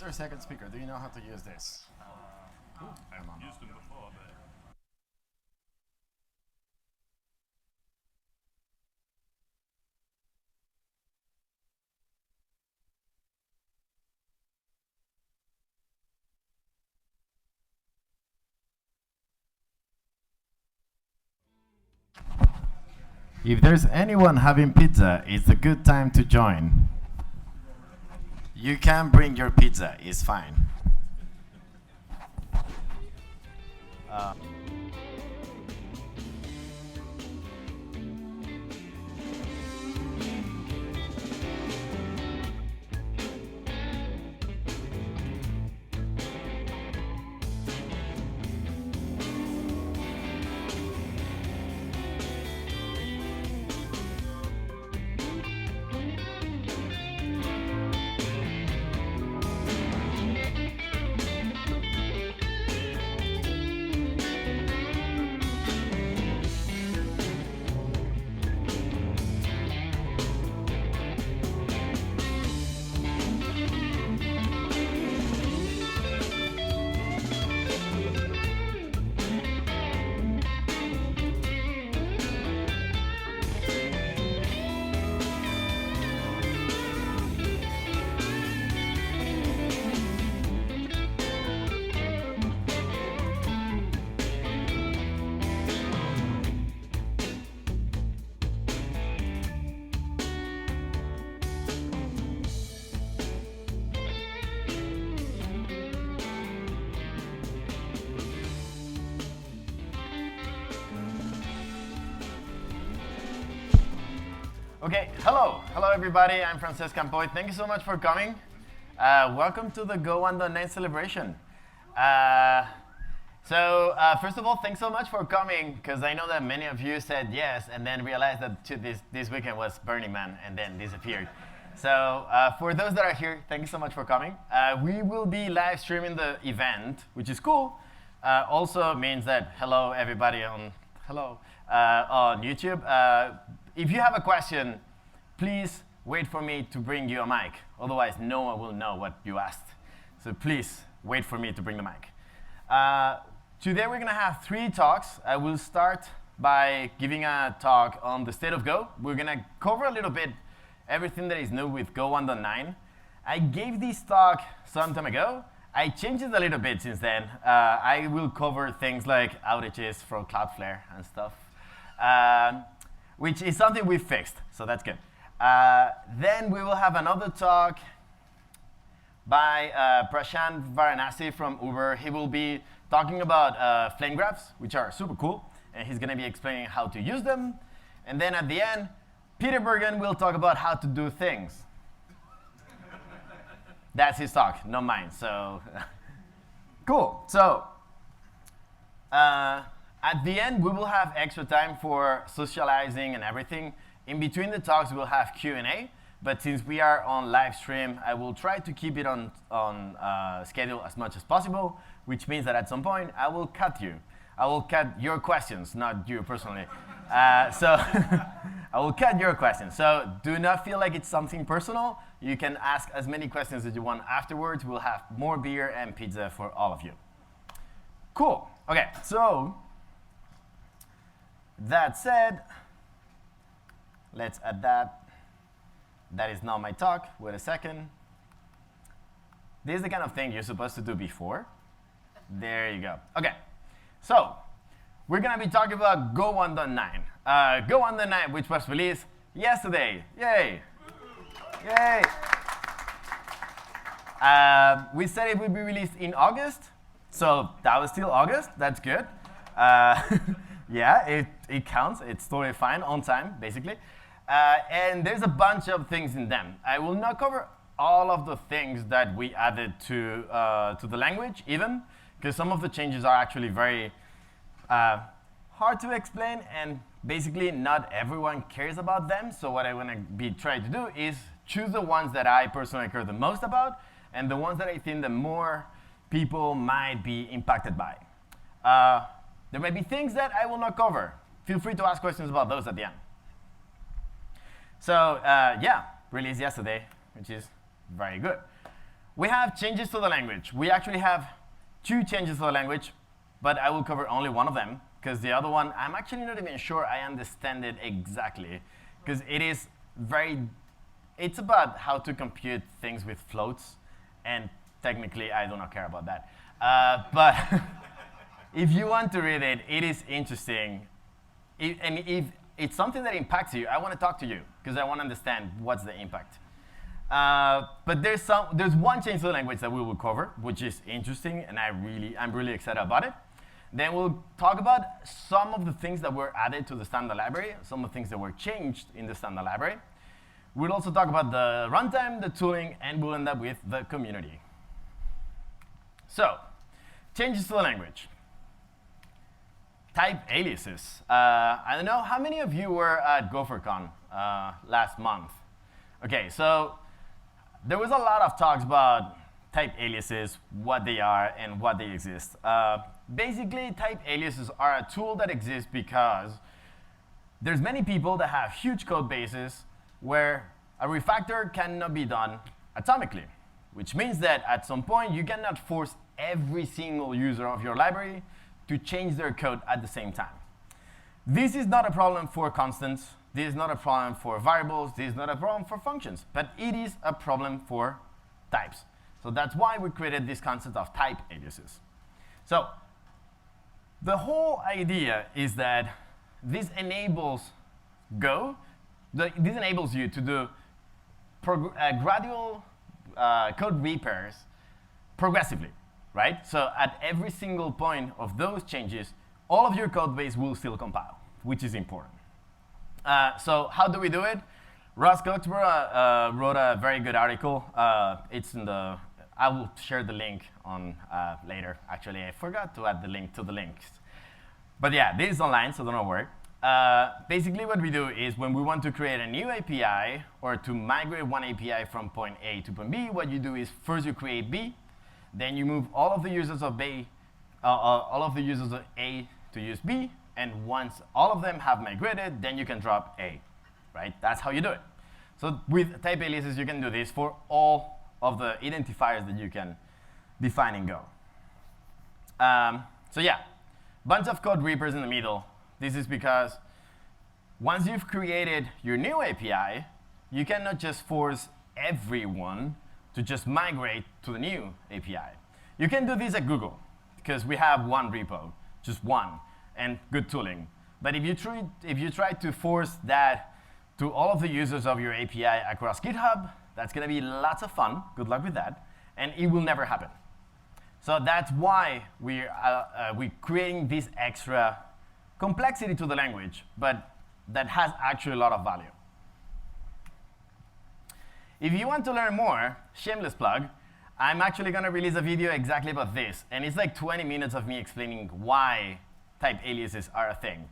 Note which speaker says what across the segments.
Speaker 1: Mr. Second Speaker, do you know how to use this?
Speaker 2: I've used them before, but
Speaker 1: If there's anyone having pizza, it's a good time to join. You can bring your pizza, it's fine. Okay, hello everybody. I'm Francesc Campoy. Thank you so much for coming. Welcome to the Go 1.9 celebration. First of all, thanks so much for coming, because I know that many of you said yes and then realized that this weekend was Burning Man and then disappeared. So for those that are here, thank you so much for coming. We will be live streaming the event, which is cool. Also means that hello everybody on YouTube. If you have a question, please wait for me to bring you a mic. Otherwise, no one will know what you asked. So please wait for me to bring the mic. Today we're going to have 3 talks. I will start by giving a talk on the state of Go. We're going to cover a little bit everything that is new with Go 1.9. I gave this talk some time ago. I changed it a little bit since then. I will cover things like outages from Cloudflare and stuff. Which is something we fixed, so that's good. Then we will have another talk by Prashant Varanasi from Uber. He will be talking about flame graphs, which are super cool, and he's going to be explaining how to use them. And then at the end, Peter Bergen will talk about how to do things. That's his talk, not mine. So cool. So at the end, we will have extra time for socializing and everything. In between the talks, we'll have Q&A. But since we are on live stream, I will try to keep it on schedule as much as possible, which means that at some point, I will cut you. I will cut your questions, not you personally. So I will cut your questions. So do not feel like it's something personal. You can ask as many questions as you want afterwards. We'll have more beer and pizza for all of you. Cool. OK, so that said, let's add that. That is not my talk. Wait a second. This is the kind of thing you're supposed to do before. There you go. OK, so we're going to be talking about Go 1.9. Go 1.9, which was released yesterday. Yay. Yay. We said it would be released in August. So that was still August. That's good. Yeah, it counts. It's totally fine, on time, basically. And there's a bunch of things in them. I will not cover all of the things that we added to the language, even, because some of the changes are actually very hard to explain, and basically not everyone cares about them. So what I want to be trying to do is choose the ones that I personally care the most about, and the ones that I think the more people might be impacted by. There may be things that I will not cover. Feel free to ask questions about those at the end. So yeah, released yesterday, which is very good. We have changes to the language. We actually have 2 changes to the language, but I will cover only one of them, because the other one, I'm actually not even sure I understand it exactly, because it's about how to compute things with floats, and technically I do not care about that. But if you want to read it, it is interesting. And if it's something that impacts you, I want to talk to you, because I want to understand what's the impact. But there's one change to the language that we will cover, which is interesting, and I'm really excited about it. Then we'll talk about some of the things that were added to the standard library, some of the things that were changed in the standard library. We'll also talk about the runtime, the tooling, and we'll end up with the community. So, changes to the language. Type aliases. I don't know how many of you were at GopherCon last month. OK, so there was a lot of talks about type aliases, what they are, and what they exist. Basically, type aliases are a tool that exists because there's many people that have huge code bases where a refactor cannot be done atomically, which means that at some point, you cannot force every single user of your library to change their code at the same time. This is not a problem for constants. This is not a problem for variables. This is not a problem for functions. But it is a problem for types. So that's why we created this concept of type aliases. So the whole idea is that this enables this enables you to do gradual code repairs progressively, right? So at every single point of those changes, all of your code base will still compile, which is important. So how do we do it? Ross Coxborough wrote a very good article. It's in the I will share the link on later. Actually, I forgot to add the link to the links. But yeah, this is online, so don't worry. Basically, what we do is when we want to create a new API or to migrate one API from point A to point B, what you do is first you create B, then you move all of the users of A to use B, and once all of them have migrated, then you can drop A, right? That's how you do it. So with type aliases, you can do this for all of the identifiers that you can define in Go. So yeah, bunch of code reapers in the middle. This is because once you've created your new API, you cannot just force everyone to just migrate to the new API. You can do this at Google, because we have one repo, just one, and good tooling. But if you try to force that to all of the users of your API across GitHub, that's going to be lots of fun. Good luck with that. And it will never happen. So that's why we're creating this extra complexity to the language, but that has actually a lot of value. If you want to learn more, shameless plug, I'm actually going to release a video exactly about this. And it's like 20 minutes of me explaining why type aliases are a thing.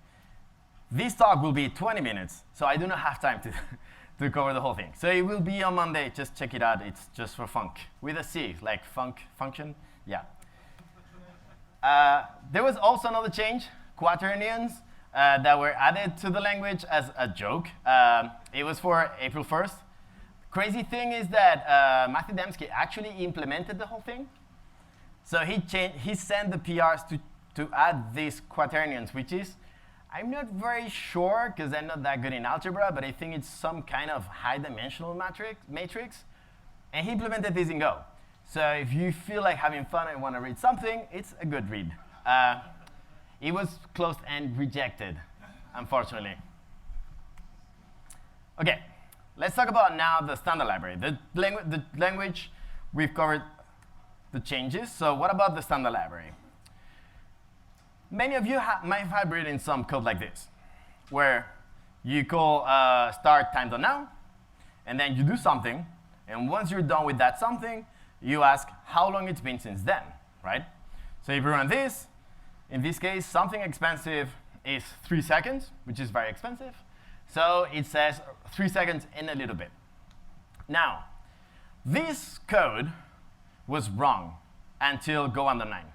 Speaker 1: This talk will be 20 minutes, so I do not have time to cover the whole thing. So it will be on Monday. Just check it out. It's just for funk. With a C, like function. Yeah. There was also another change, quaternions, that were added to the language as a joke. It was for April 1st. Crazy thing is that Matthew Dembski actually implemented the whole thing. So he sent the PRs to add these quaternions, which is, I'm not very sure, because I'm not that good in algebra, but I think it's some kind of high-dimensional matrix. And he implemented this in Go. So if you feel like having fun and want to read something, it's a good read. It was closed and rejected, unfortunately. OK, let's talk about now the standard library. The language, we've covered the changes. So what about the standard library? Many of you might have written some code like this, where you call start time.now, and then you do something. And once you're done with that something, you ask how long it's been since then, right? So if you run this, in this case, something expensive is 3 seconds, which is very expensive. So it says 3 seconds in a little bit. Now, this code was wrong until Go under 9.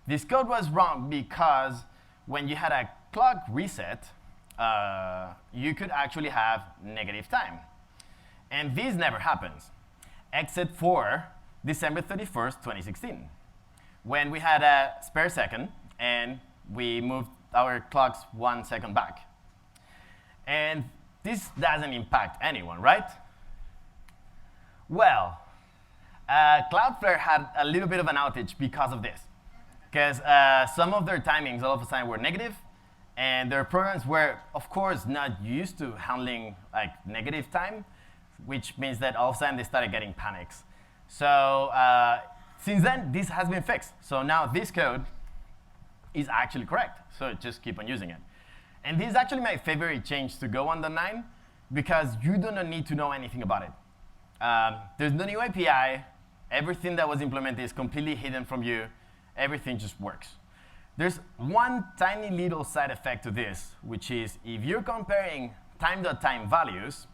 Speaker 1: This code was wrong because when you had a clock reset, you could actually have negative time. And this never happens, except for December 31st, 2016, when we had a spare second and we moved our clocks 1 second back. And this doesn't impact anyone, right? Well, Cloudflare had a little bit of an outage because of this. Because some of their timings all of a sudden were negative, and their programs were, of course, not used to handling like negative time, which means that all of a sudden they started getting panics. So since then, this has been fixed. So now this code is actually correct. So just keep on using it. And this is actually my favorite change to Go 1.9, because you do not need to know anything about it. There's no new API. Everything that was implemented is completely hidden from you. Everything just works. There's one tiny little side effect to this, which is if you're comparing time.time values,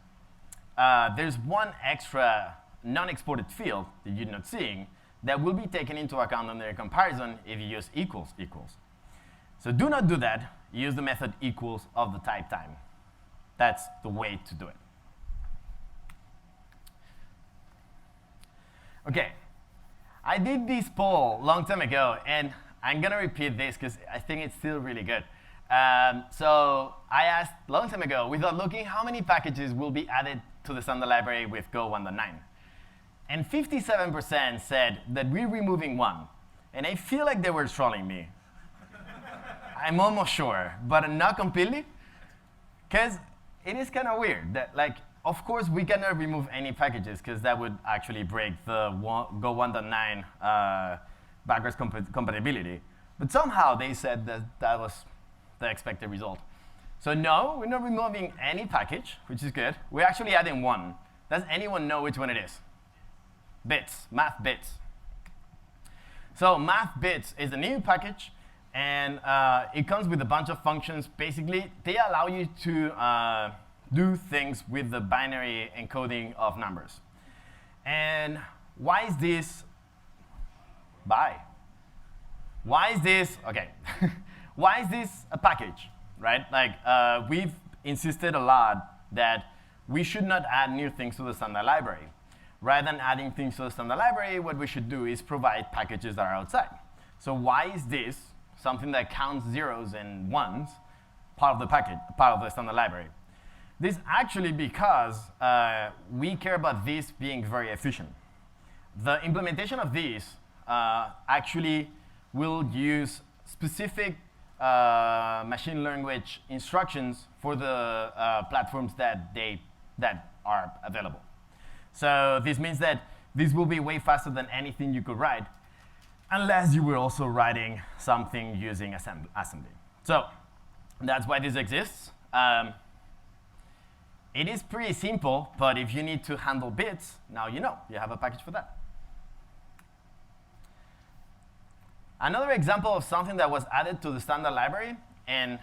Speaker 1: there's one extra non-exported field that you're not seeing that will be taken into account under the comparison if you use equals equals. So do not do that. Use the method equals of the type time. That's the way to do it. OK, I did this poll a long time ago, and I'm going to repeat this because I think it's still really good. So I asked a long time ago, without looking, how many packages will be added to the standard library with Go 1.9. And 57% said that we're removing one. And I feel like they were trolling me. I'm almost sure, but not completely. Because it is kind of weird that, like, of course, we cannot remove any packages, because that would actually break the Go 1.9 backwards compatibility. But somehow they said that that was the expected result. So no, we're not removing any package, which is good. We're actually adding one. Does anyone know which one it is? Bits, math bits. So math bits is a new package, and it comes with a bunch of functions. Basically, they allow you to do things with the binary encoding of numbers. And why is this? Why is this? OK. Why is this a package, right? Like, we've insisted a lot that we should not add new things to the standard library. Rather than adding things to the standard library, what we should do is provide packages that are outside. So why is this, something that counts zeros and ones, part of the package, part of the standard library? This actually because we care about this being very efficient. The implementation of this actually will use specific machine language instructions for the platforms that are available. So this means that this will be way faster than anything you could write, unless you were also writing something using assembly. So that's why this exists. It is pretty simple, but if you need to handle bits, now you know. You have a package for that. Another example of something that was added to the standard library, and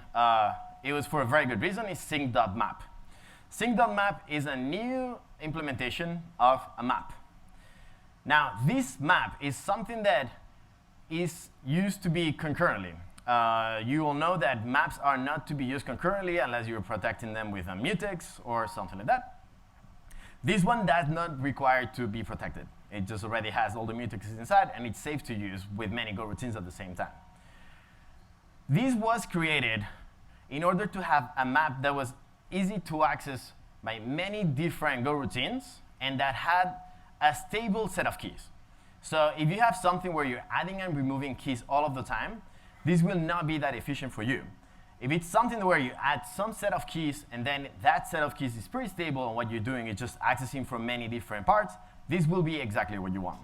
Speaker 1: it was for a very good reason, is sync.map. Sync.map is a new implementation of a map. Now, this map is something that is used to be concurrently. You will know that maps are not to be used concurrently unless you're protecting them with a mutex or something like that. This one does not require to be protected. It just already has all the mutexes inside, and it's safe to use with many Go routines at the same time. This was created in order to have a map that was easy to access by many different Go routines and that had a stable set of keys. So if you have something where you're adding and removing keys all of the time, this will not be that efficient for you. If it's something where you add some set of keys and then that set of keys is pretty stable and what you're doing is just accessing from many different parts, this will be exactly what you want.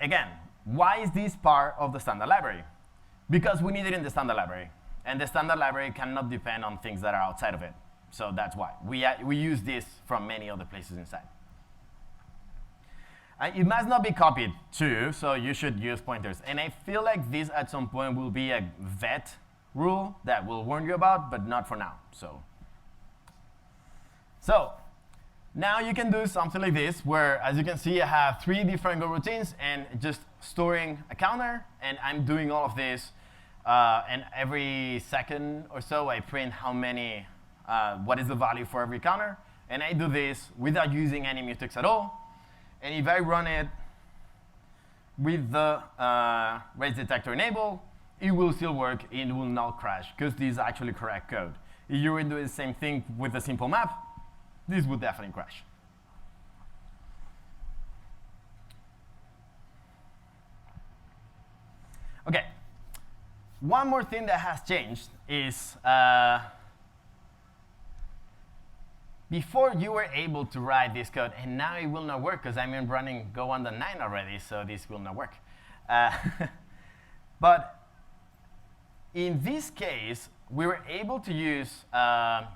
Speaker 1: Again, why is this part of the standard library? Because we need it in the standard library. And the standard library cannot depend on things that are outside of it. So that's why. We use this from many other places inside. It must not be copied too, so you should use pointers. And I feel like this at some point will be a vet rule that we'll warn you about, but not for now. So now you can do something like this, where, as you can see, I have 3 different Go routines and just storing a counter. And I'm doing all of this. And every second or so, I print how many, what is the value for every counter. And I do this without using any mutex at all. And if I run it with the race detector enabled, it will still work. It will not crash because this is actually correct code. If you were doing the same thing with a simple map, this would definitely crash. OK. One more thing that has changed is before you were able to write this code, and now it will not work because I'm running Go 1.9 already, so this will not work. But in this case, we were able to use HTML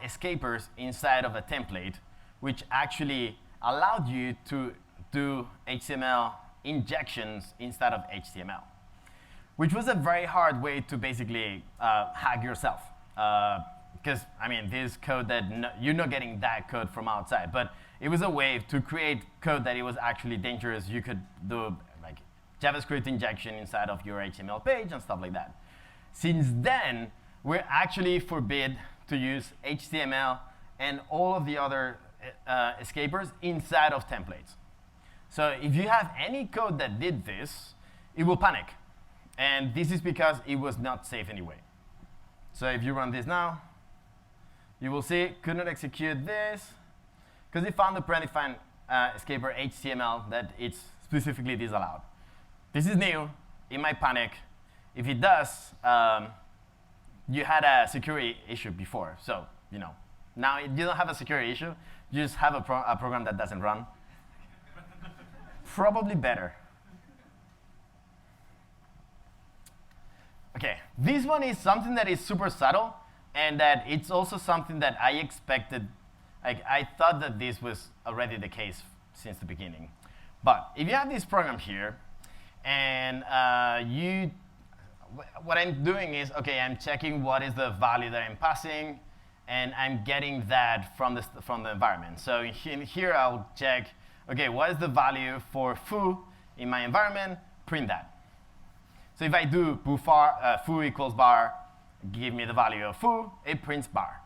Speaker 1: escapers inside of a template, which actually allowed you to do HTML injections instead of HTML, which was a very hard way to basically hack yourself. Because, I mean, this code that you're not getting that code from outside. But it was a way to create code that it was actually dangerous. You could do like JavaScript injection inside of your HTML page and stuff like that. Since then, we're actually forbid to use HTML and all of the other escapers inside of templates. So if you have any code that did this, it will panic. And this is because it was not safe anyway. So if you run this now, you will see could not execute this because it found the predefined escaper HTML that it's specifically disallowed. This is new. It might panic. If it does, you had a security issue before. So now you don't have a security issue. You just have a program that doesn't run. Probably better. OK, this one is something that is super subtle, and that it's also something that I expected. Like, I thought that this was already the case since the beginning. But if you have this program here, and what I'm doing is, OK, I'm checking what is the value that I'm passing, and I'm getting that from the environment. So here I'll check, OK, what is the value for foo in my environment? Print that. So if I do foo equals bar, give me the value of foo, it prints bar.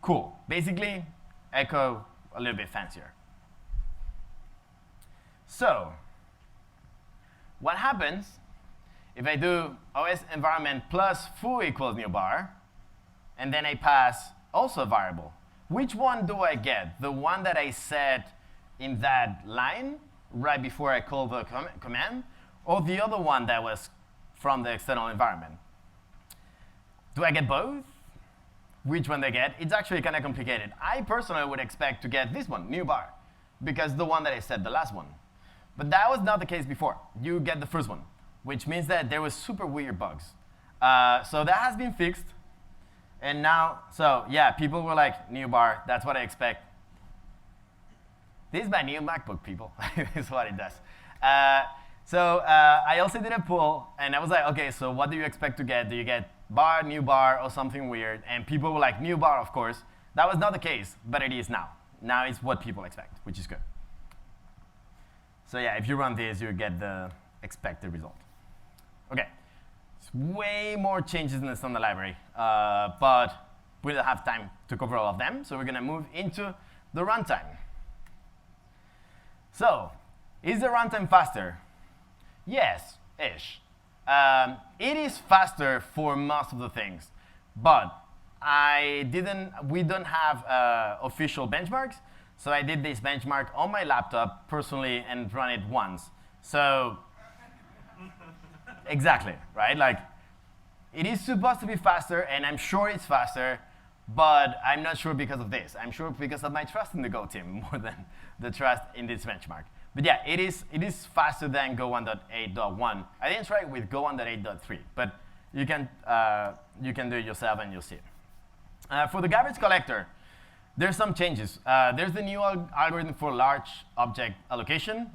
Speaker 1: Cool. Basically, echo a little bit fancier. So what happens if I do OS environment plus foo equals new bar, and then I pass also a variable? Which one do I get? The one that I set in that line right before I call the command, or the other one that was from the external environment? Do I get both? Which one do I get? It's actually kind of complicated. I personally would expect to get this one, new bar, because the one that I set the last one. But that was not the case before. You get the first one, which means that there was super weird bugs. So that has been fixed. And now, so yeah, people were like, new bar, that's what I expect. This is my new MacBook, people. This is what it does. So I also did a poll, and I was like, OK, so what do you expect to get? Do you get bar, new bar, or something weird? And people were like, new bar, of course. That was not the case, but it is now. Now it's what people expect, which is good. So yeah, if you run this, you get the expected result. OK, it's way more changes in the standard library, but we don't have time to cover all of them. So we're going to move into the runtime. So is the runtime faster? Yes-ish. It is faster for most of the things, but we don't have official benchmarks, so I did this benchmark on my laptop personally and run it once. So exactly, right? Like, it is supposed to be faster, and I'm sure it's faster, but I'm not sure because of this. I'm sure because of my trust in the Go team more than the trust in this benchmark. But yeah, it is faster than Go 1.8.1. I didn't try it with Go 1.8.3, but you can do it yourself and you'll see it. For the garbage collector, there's some changes. There's the new algorithm for large object allocation,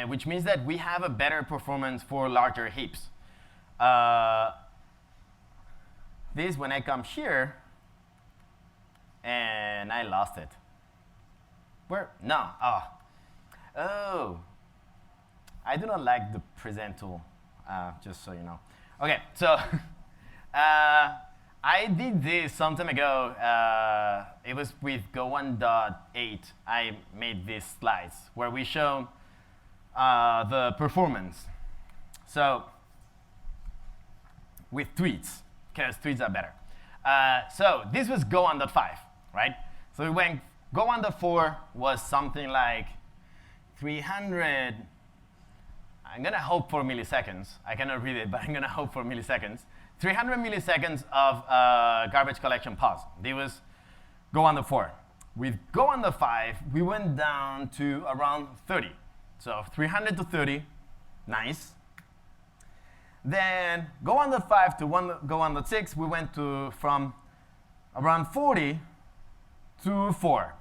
Speaker 1: which means that we have a better performance for larger heaps. This, when I come here, and I lost it. Where? No. Oh, I do not like the present tool, just so you know. OK, so I did this some time ago. It was with Go 1.8. I made these slides where we show the performance. So with tweets, because tweets are better. So this was Go 1.5, right? So we went, Go 1.4 was something like 300, I'm going to hope for milliseconds. I cannot read it, but I'm going to hope for milliseconds. 300 milliseconds of garbage collection pause. This was Go 1.4. With Go 1.5, we went down to around 30. So 300 to 30, nice. Then Go 1.5 to Go 1.6, we went to from around 40 to 4.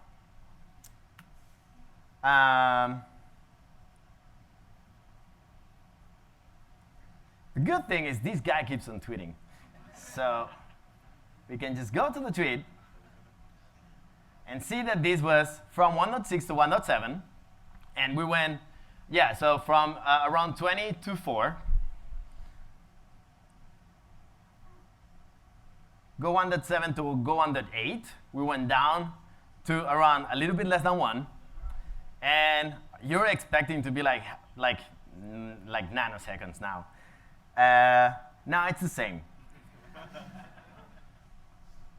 Speaker 1: The good thing is this guy keeps on tweeting. So we can just go to the tweet and see that this was from 1.6 to 1.7. And we went, yeah, so from around 20 to 4. Go 1.7 to Go 1.8. We went down to around a little bit less than 1. And you're expecting to be like nanoseconds now. Now it's the same.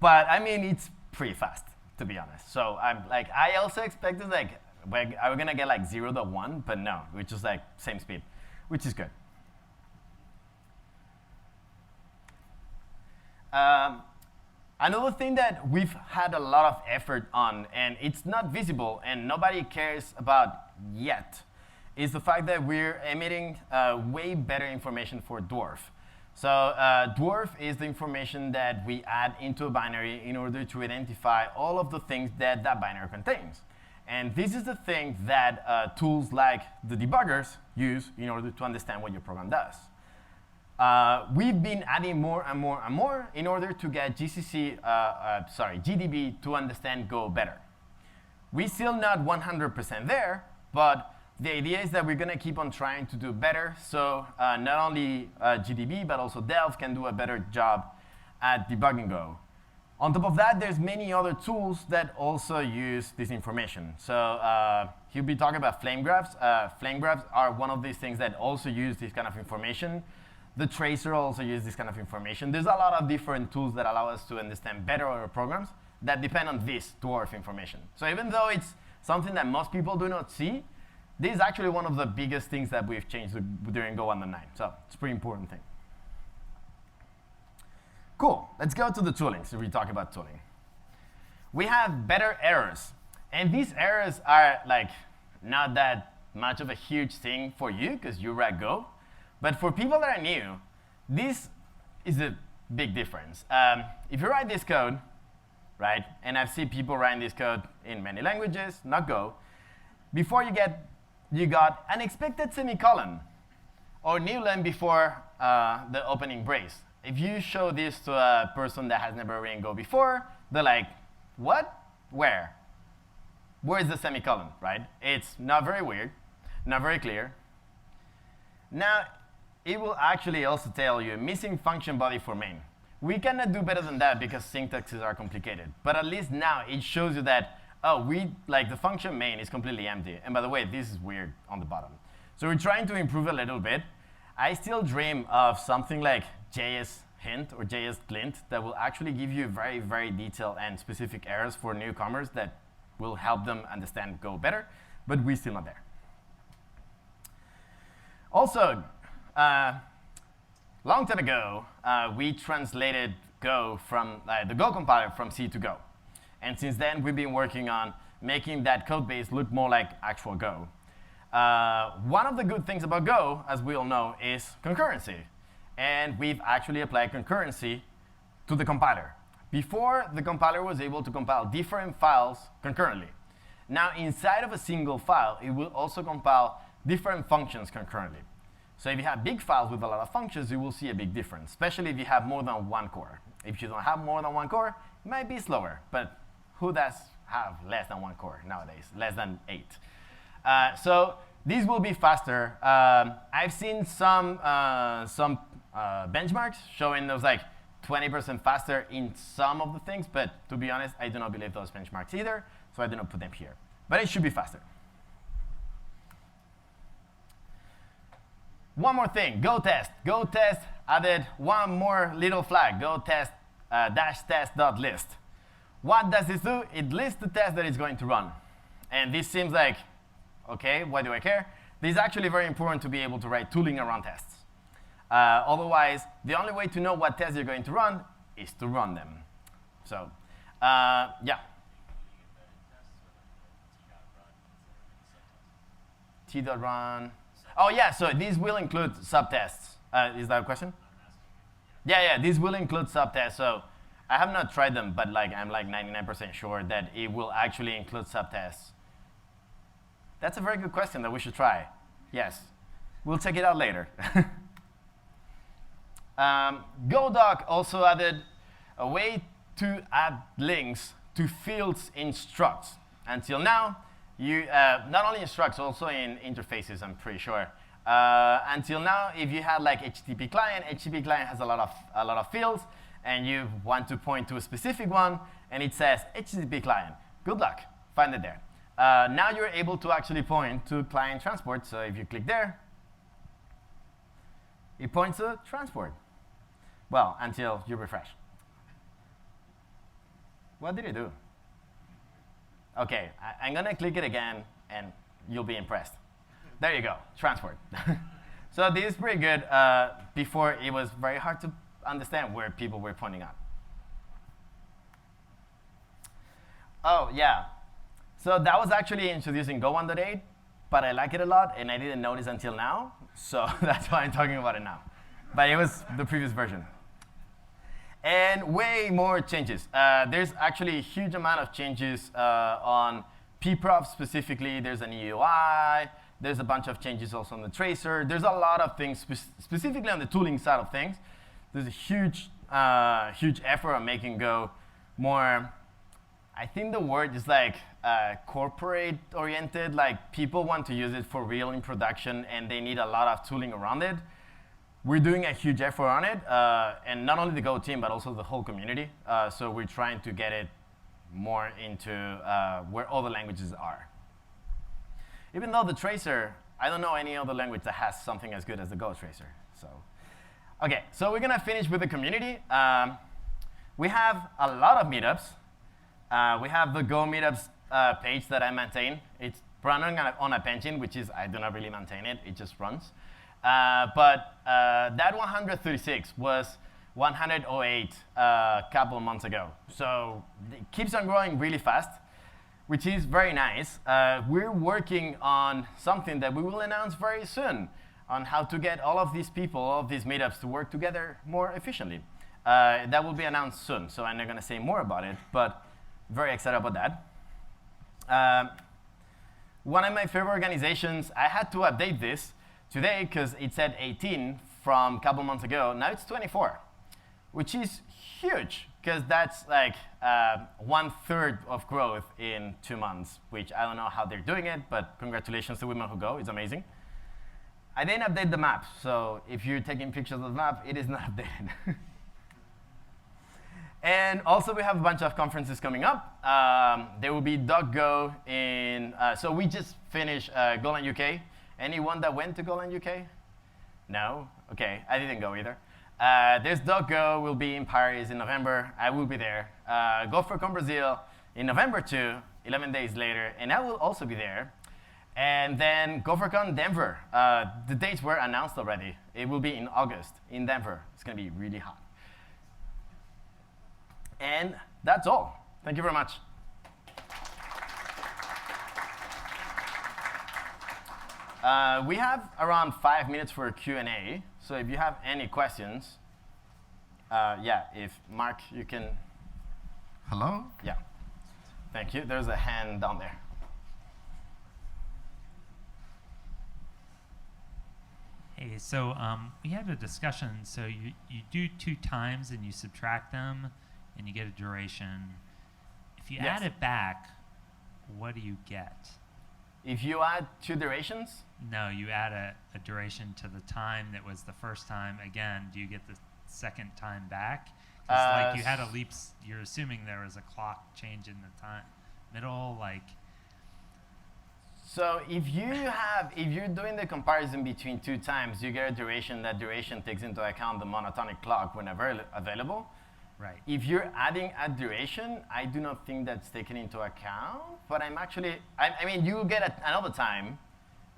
Speaker 1: But I mean, it's pretty fast, to be honest. So I also expected are we gonna get like 0 to 1? But no, we're just like same speed, which is good. Another thing that we've had a lot of effort on, and it's not visible and nobody cares about yet, is the fact that we're emitting way better information for dwarf. So dwarf is the information that we add into a binary in order to identify all of the things that that binary contains. And this is the thing that tools like the debuggers use in order to understand what your program does. We've been adding more and more and more in order to get GDB to understand Go better. We're still not 100% there, but the idea is that we're going to keep on trying to do better. So not only GDB, but also Delve can do a better job at debugging Go. On top of that, there's many other tools that also use this information. So he'll be talking about flame graphs. Flame graphs are one of these things that also use this kind of information. The tracer also uses this kind of information. There's a lot of different tools that allow us to understand better our programs that depend on this dwarf information. So even though it's something that most people do not see, this is actually one of the biggest things that we've changed during Go 1.9. So it's a pretty important thing. Cool. Let's go to the tooling. So we talk about tooling. We have better errors. And these errors are like not that much of a huge thing for you because you write Go. But for people that are new, this is a big difference. If you write this code, right, and I've seen people writing this code in many languages, not Go, before you got an expected semicolon or newlen before the opening brace. If you show this to a person that has never written Go before, they're like, what? Where? Where's the semicolon, right? It's not very weird, not very clear. Now, it will actually also tell you missing function body for main. We cannot do better than that because syntaxes are complicated. But at least now it shows you that, oh, the function main is completely empty. And by the way, this is weird on the bottom. So we're trying to improve a little bit. I still dream of something like JS hint or JS glint that will actually give you very, very detailed and specific errors for newcomers that will help them understand Go better. But we're still not there. Also, long time ago, we translated Go from the Go compiler from C to Go. And since then, we've been working on making that code base look more like actual Go. One of the good things about Go, as we all know, is concurrency. And we've actually applied concurrency to the compiler. Before, the compiler was able to compile different files concurrently. Now, inside of a single file, it will also compile different functions concurrently. So if you have big files with a lot of functions, you will see a big difference, especially if you have more than one core. If you don't have more than one core, it might be slower. But who does have less than one core nowadays? Less than 8. So these will be faster. I've seen some benchmarks showing those like 20% faster in some of the things. But to be honest, I do not believe those benchmarks either. So I do not put them here. But it should be faster. one more thing, go test. Go test added one more little flag, go test dash test.list. What does this do? It lists the test that it's going to run. And this seems like, OK, why do I care? This is actually very important to be able to write tooling around tests. Otherwise, the only way to know what tests you're going to run is to run them. So yeah. T.run. Oh, yeah, so these will include subtests. Is that a question? Yeah, these will include subtests. So I have not tried them, but like I'm like 99% sure that it will actually include subtests. That's a very good question that we should try. Yes, we'll check it out later. GoDoc also added a way to add links to fields in structs. Until now, you not only in structs, also in interfaces, I'm pretty sure. Until now, if you had like HTTP client has a lot of fields, and you want to point to a specific one, and it says HTTP client. Good luck, find it there. Now you're able to actually point to client transport. So if you click there, it points to transport. Well, until you refresh. What did it do? OK, I'm going to click it again, and you'll be impressed. There you go, transport. So this is pretty good. Before, it was very hard to understand where people were pointing at. Oh, yeah. So that was actually introducing Go 1.8, but I like it a lot, and I didn't notice until now. So that's why I'm talking about it now. But it was the previous version. And way more changes. There's actually a huge amount of changes on pprof specifically. There's an EUI. There's a bunch of changes also on the tracer. There's a lot of things, specifically on the tooling side of things. There's a huge effort on making Go more, I think the word is like corporate-oriented. Like people want to use it for real in production, and they need a lot of tooling around it. We're doing a huge effort on it, and not only the Go team, but also the whole community. So we're trying to get it more into where all the languages are. Even though the tracer, I don't know any other language that has something as good as the Go tracer. So, OK, so we're going to finish with the community. We have a lot of meetups. We have the Go meetups page that I maintain. It's running on a engine, which is I do not really maintain it. It just runs. But that 136 was 108 a couple of months ago. So it keeps on growing really fast, which is very nice. We're working on something that we will announce very soon on how to get all of these people, all of these meetups to work together more efficiently. That will be announced soon, so I'm not going to say more about it, but very excited about that. One of my favorite organizations, I had to update this today because it said 18 from a couple months ago. Now it's 24, which is huge because that's like 1/3 of growth in 2 months, which I don't know how they're doing it, but congratulations to Women Who Go. It's amazing. I didn't update the map, so if you're taking pictures of the map, it is not updated. And also, we have a bunch of conferences coming up. There will be DocGo in, so we just finished Golang UK. Anyone that went to Golang UK? No? OK, I didn't go either. There's DocGo will be in Paris in November. I will be there. GopherCon Brazil in November too, 11 days later. And I will also be there. And then GopherCon Denver. The dates were announced already. It will be in August in Denver. It's going to be really hot. And that's all. Thank you very much. We have around 5 minutes for a Q&A. So if you have any questions, yeah, if Mark, you can.
Speaker 3: Hello?
Speaker 1: Yeah. Thank you. There's a hand down there.
Speaker 4: Hey, so we had a discussion. So you do 2 times and you subtract them and you get a duration. If you add it back, what do you get?
Speaker 1: If you add 2 durations?
Speaker 4: No, you add a duration to the time that was the first time. Again, do you get the second time back? Because like you had a leap, you're assuming there was a clock change in the time middle, like.
Speaker 1: So if you're doing the comparison between 2 times, you get a duration. That duration takes into account the monotonic clock whenever available.
Speaker 4: Right.
Speaker 1: If you're adding a duration, I do not think that's taken into account. But I mean, you will get another time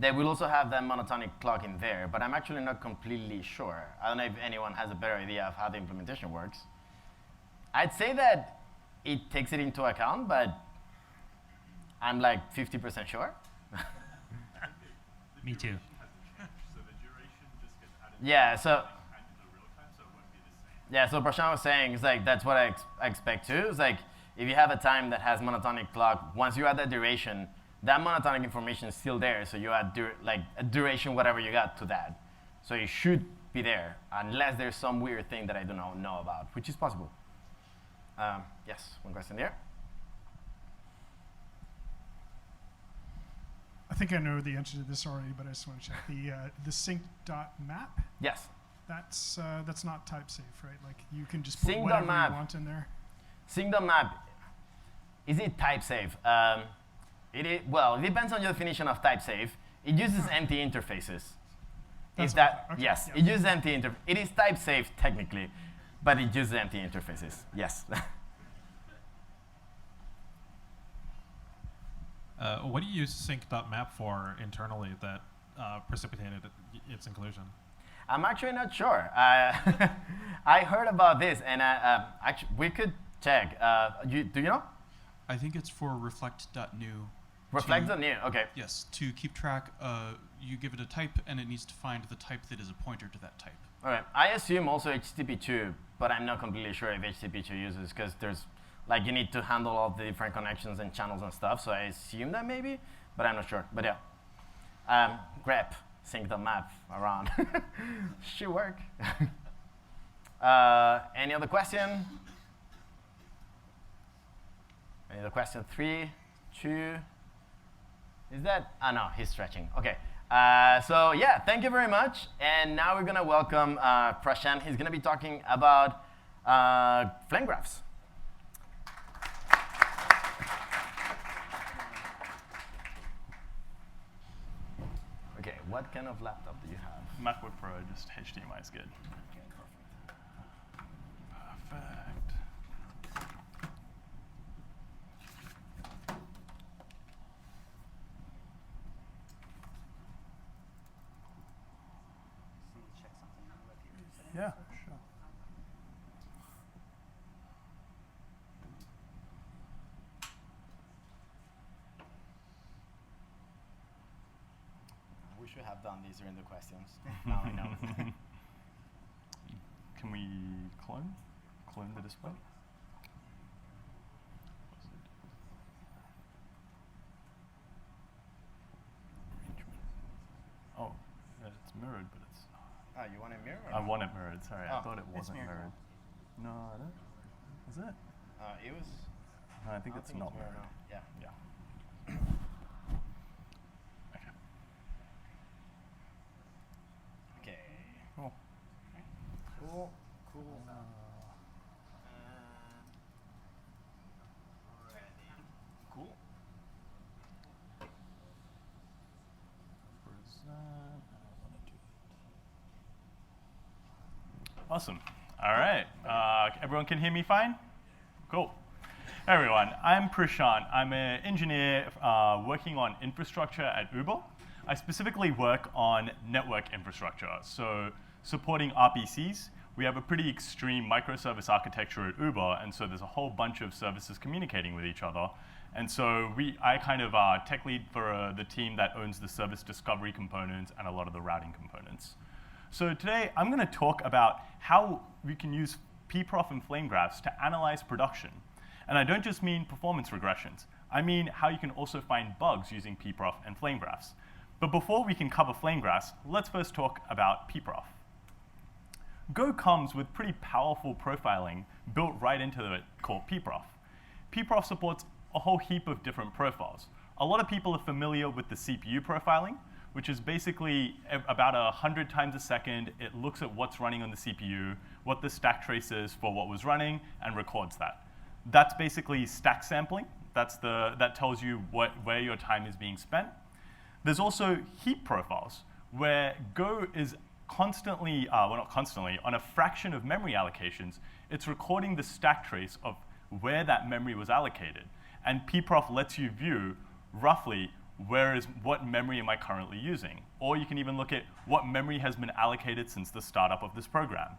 Speaker 1: that will also have that monotonic clock in there. But I'm actually not completely sure. I don't know if anyone has a better idea of how the implementation works. I'd say that it takes it into account, but I'm like 50% sure.
Speaker 4: Me too.
Speaker 2: So the duration just gets added
Speaker 1: Yeah, so
Speaker 2: and to the real time, so it won't be the same.
Speaker 1: yeah, so Prashant was saying, it's like that's what I expect too. It's like if you have a time that has monotonic clock, once you add that duration, that monotonic information is still there. So you add like a duration, whatever you got to that. So it should be there, unless there's some weird thing that I do not know about, which is possible. Yes, one question there.
Speaker 5: I think I know the answer to this already, but I just want to check the sync.map.
Speaker 1: Yes.
Speaker 5: That's not type safe, right? Like you can just put
Speaker 1: Sync
Speaker 5: whatever
Speaker 1: map.
Speaker 5: you want in there.
Speaker 1: Sync.map, is it type safe? Well, it depends on your definition of type safe. It uses empty interfaces.
Speaker 5: That's okay,
Speaker 1: Yes,
Speaker 5: yeah.
Speaker 1: it uses empty It is type safe technically, but it uses empty interfaces. Yes.
Speaker 6: What do you use sync.map for internally that precipitated its inclusion?
Speaker 1: I'm actually not sure. I heard about this, and actually we could check. Do you know?
Speaker 7: I think it's for reflect.new.
Speaker 1: Reflect.new. Okay.
Speaker 7: Yes, to keep track. You give it a type, and it needs to find the type that is a pointer to that type.
Speaker 1: All right. I assume also HTTP2, but I'm not completely sure if HTTP2 uses because there's like you need to handle all the different connections and channels and stuff. So I assume that maybe, but I'm not sure. But yeah, grep sync.map around should work. Any other question? Any other question? 3, 2. Is that? Ah, no, he's stretching. Okay. So yeah, thank you very much. And now we're gonna welcome Prashant. He's gonna be talking about flame graphs. Okay, what kind of laptop do you have?
Speaker 2: MacBook Pro, just HDMI is good. Perfect. Yeah, sure.
Speaker 1: We should have done these during the questions. Now I know.
Speaker 2: Can we clone the display? Oh, it's mirrored, but it's not.
Speaker 1: Ah, you want a mirror?
Speaker 2: I want it mirrored. Sorry, I
Speaker 1: Oh,
Speaker 2: thought it
Speaker 1: it's
Speaker 2: wasn't
Speaker 1: mirrored
Speaker 2: mirrored. No, I don't. Is it?
Speaker 1: It was.
Speaker 2: No, I think it's not mirrored.
Speaker 1: Yeah.
Speaker 2: Yeah. Okay.
Speaker 1: Okay.
Speaker 2: Cool.
Speaker 1: Cool. Cool. Cool.
Speaker 2: Awesome. All right. Everyone can hear me fine? Cool. Hey everyone, I'm Prashant. I'm an engineer working on infrastructure at Uber. I specifically work on network infrastructure, so supporting RPCs. We have a pretty extreme microservice architecture at Uber, and so there's a whole bunch of services communicating with each other. And so I kind of tech lead for the team that owns the service discovery components and a lot of the routing components. So today, I'm going to talk about how we can use pprof and flame graphs to analyze production. And I don't just mean performance regressions. I mean how you can also find bugs using pprof and flame graphs. But before we can cover flame graphs, let's first talk about pprof. Go comes with pretty powerful profiling built right into it called pprof. Pprof supports a whole heap of different profiles. A lot of people are familiar with the CPU profiling, which is basically about 100 times a second. It looks at what's running on the CPU, what the stack trace is for what was running, and records that. That's basically stack sampling. That tells you where your time is being spent. There's also heap profiles, where Go is constantly, well, not constantly, on a fraction of memory allocations, it's recording the stack trace of where that memory was allocated. And pprof lets you view roughly what memory am I currently using. Or you can even look at what memory has been allocated since the startup of this program.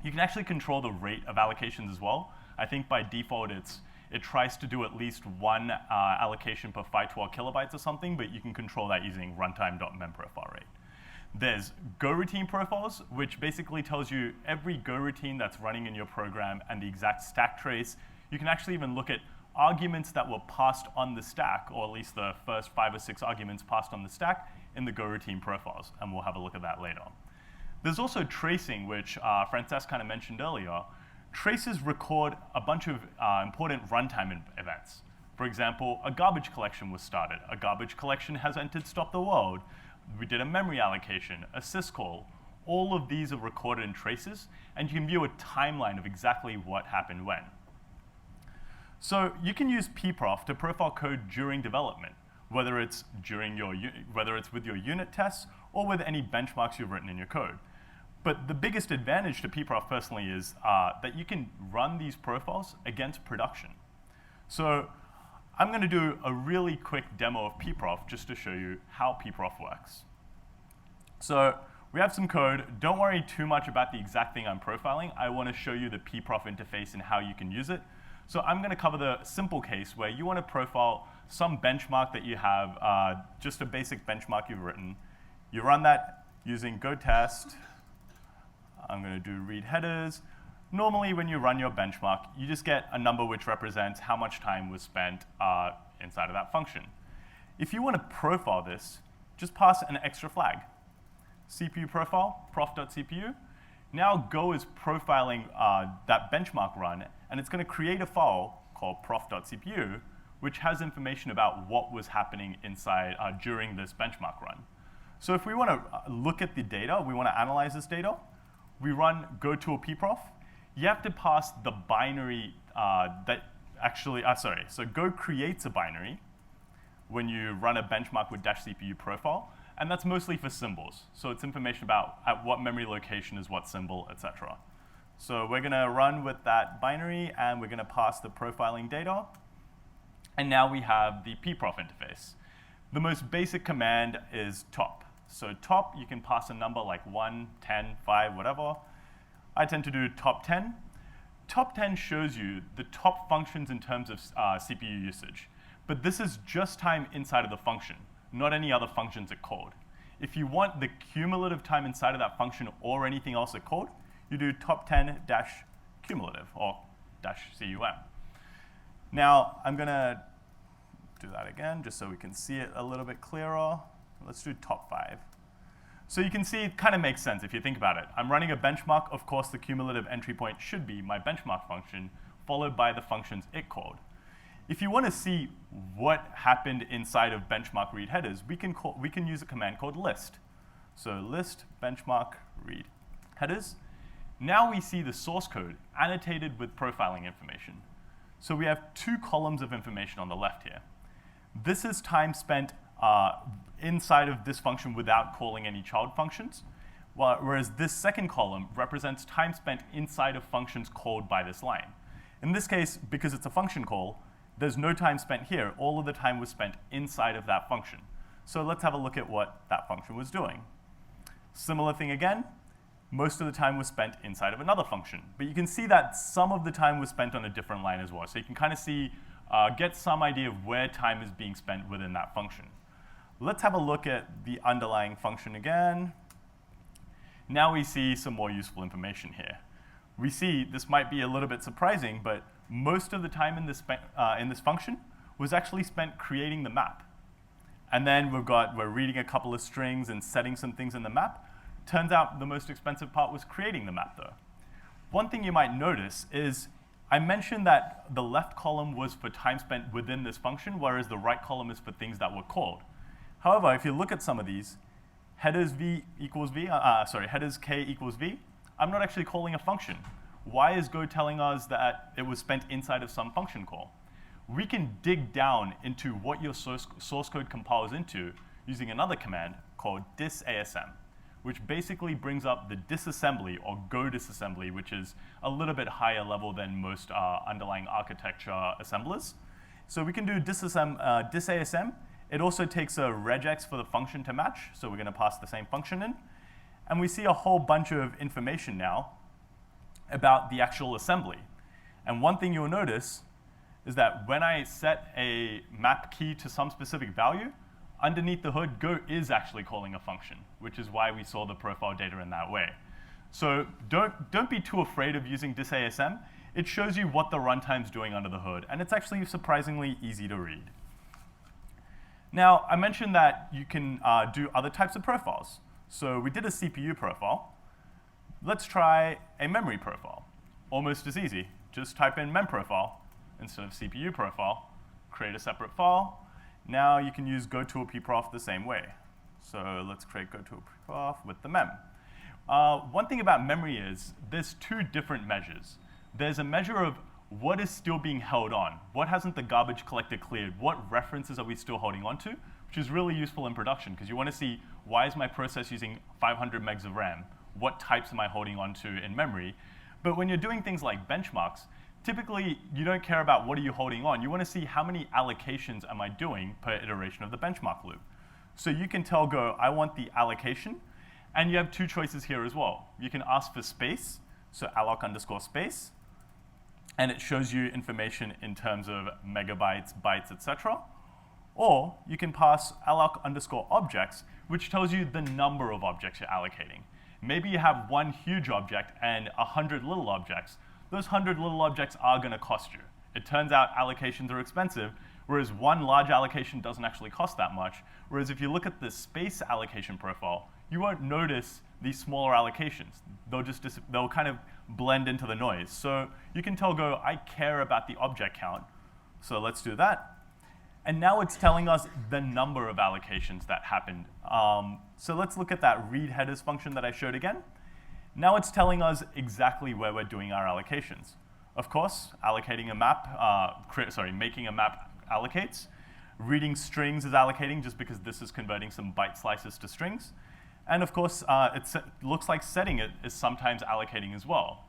Speaker 2: You can actually control the rate of allocations as well. I think by default it tries to do at least one allocation per 512 kilobytes or something, but you can control that using runtime.memprofile rate. There's Go routine profiles, which basically tells you every Go routine that's running in your program and the exact stack trace. You can actually even look at arguments that were passed on the stack, or at least the first 5 or 6 arguments passed on the stack in the Go routine profiles, and we'll have a look at that later. There's also tracing, which Francesc kind of mentioned earlier. Traces record a bunch of important runtime events. For example, a garbage collection was started. A garbage collection has entered stop the world. We did a memory allocation, a syscall. All of these are recorded in traces, and you can view a timeline of exactly what happened when. So you can use pprof to profile code during development, whether it's with your unit tests or with any benchmarks you've written in your code. But the biggest advantage to pprof personally is that you can run these profiles against production. So I'm going to do a really quick demo of pprof just to show you how pprof works. So we have some code. Don't worry too much about the exact thing I'm profiling. I want to show you the pprof interface and how you can use it. So I'm going to cover the simple case where you want to profile some benchmark that you have, just a basic benchmark you've written. You run that using go test. I'm going to do read headers. Normally, when you run your benchmark, you just get a number which represents how much time was spent inside of that function. If you want to profile this, just pass an extra flag. CPU profile, prof.cpu. Now Go is profiling that benchmark run, and it's going to create a file called prof.cpu, which has information about what was happening inside during this benchmark run. So if we want to look at the data, we want to analyze this data, we run go tool pprof. You have to pass the binary so Go creates a binary when you run a benchmark with -cpu profile, and that's mostly for symbols. So it's information about at what memory location is what symbol, etc. So we're going to run with that binary, and we're going to pass the profiling data. And now we have the pprof interface. The most basic command is top. So top, you can pass a number like 1, 10, 5, whatever. I tend to do top 10. Top 10 shows you the top functions in terms of CPU usage. But this is just time inside of the function, not any other functions it called. If you want the cumulative time inside of that function or anything else it called, you do top 10 dash cumulative, or dash cum. Now, I'm going to do that again, just so we can see it a little bit clearer. Let's do top 5. So you can see it kind of makes sense if you think about it. I'm running a benchmark. Of course, the cumulative entry point should be my benchmark function, followed by the functions it called. If you want to see what happened inside of benchmark read headers, we can use a command called list. So list benchmark read headers. Now we see the source code annotated with profiling information. So we have 2 columns of information on the left here. This is time spent inside of this function without calling any child functions, whereas this second column represents time spent inside of functions called by this line. In this case, because it's a function call, there's no time spent here. All of the time was spent inside of that function. So let's have a look at what that function was doing. Similar thing again. Most of the time was spent inside of another function. But you can see that some of the time was spent on a different line as well. So you can kind of see, get some idea of where time is being spent within that function. Let's have a look at the underlying function again. Now we see some more useful information here. We see, this might be a little bit surprising, but most of the time in this function was actually spent creating the map. And then we're reading a couple of strings and setting some things in the map. Turns out the most expensive part was creating the map, though. One thing you might notice is I mentioned that the left column was for time spent within this function, whereas the right column is for things that were called. However, if you look at some of these, headers k equals v, I'm not actually calling a function. Why is Go telling us that it was spent inside of some function call? We can dig down into what your source code compiles into using another command called disasm, which basically brings up the disassembly or go disassembly, which is a little bit higher level than most underlying architecture assemblers. So we can do disasm. It also takes a regex for the function to match, so we're going to pass the same function in. And we see a whole bunch of information now about the actual assembly. And one thing you'll notice is that when I set a map key to some specific value, underneath the hood, Go is actually calling a function, which is why we saw the profile data in that way. So don't be too afraid of using disasm. It shows you what the runtime's doing under the hood, and it's actually surprisingly easy to read. Now, I mentioned that you can do other types of profiles. So we did a CPU profile. Let's try a memory profile. Almost as easy. Just type in mem profile instead of CPU profile, create a separate file. Now you can use go_to_a_pprof the same way. So let's create go_to_a_pprof with the mem. One thing about memory is there's two different measures. There's a measure of what is still being held on. What hasn't the garbage collector cleared? What references are we still holding on to? Which is really useful in production, because you want to see, why is my process using 500 megs of RAM? What types am I holding on to in memory? But when you're doing things like benchmarks, typically you don't care about what are you holding on. You want to see how many allocations am I doing per iteration of the benchmark loop. So you can tell Go, I want the allocation. And you have two choices here as well. You can ask for space, so alloc_space. And it shows you information in terms of megabytes, bytes, etc. Or you can pass alloc_objects, which tells you the number of objects you're allocating. Maybe you have one huge object and 100 little objects. Those 100 little objects are going to cost you. It turns out allocations are expensive, whereas one large allocation doesn't actually cost that much. Whereas if you look at the space allocation profile, you won't notice these smaller allocations. They'll kind of blend into the noise. So you can tell Go, I care about the object count. So let's do that. And now it's telling us the number of allocations that happened. So let's look at that read headers function that I showed again. Now it's telling us exactly where we're doing our allocations. Of course, allocating a map, making a map allocates. Reading strings is allocating just because this is converting some byte slices to strings. And of course, it looks like setting it is sometimes allocating as well.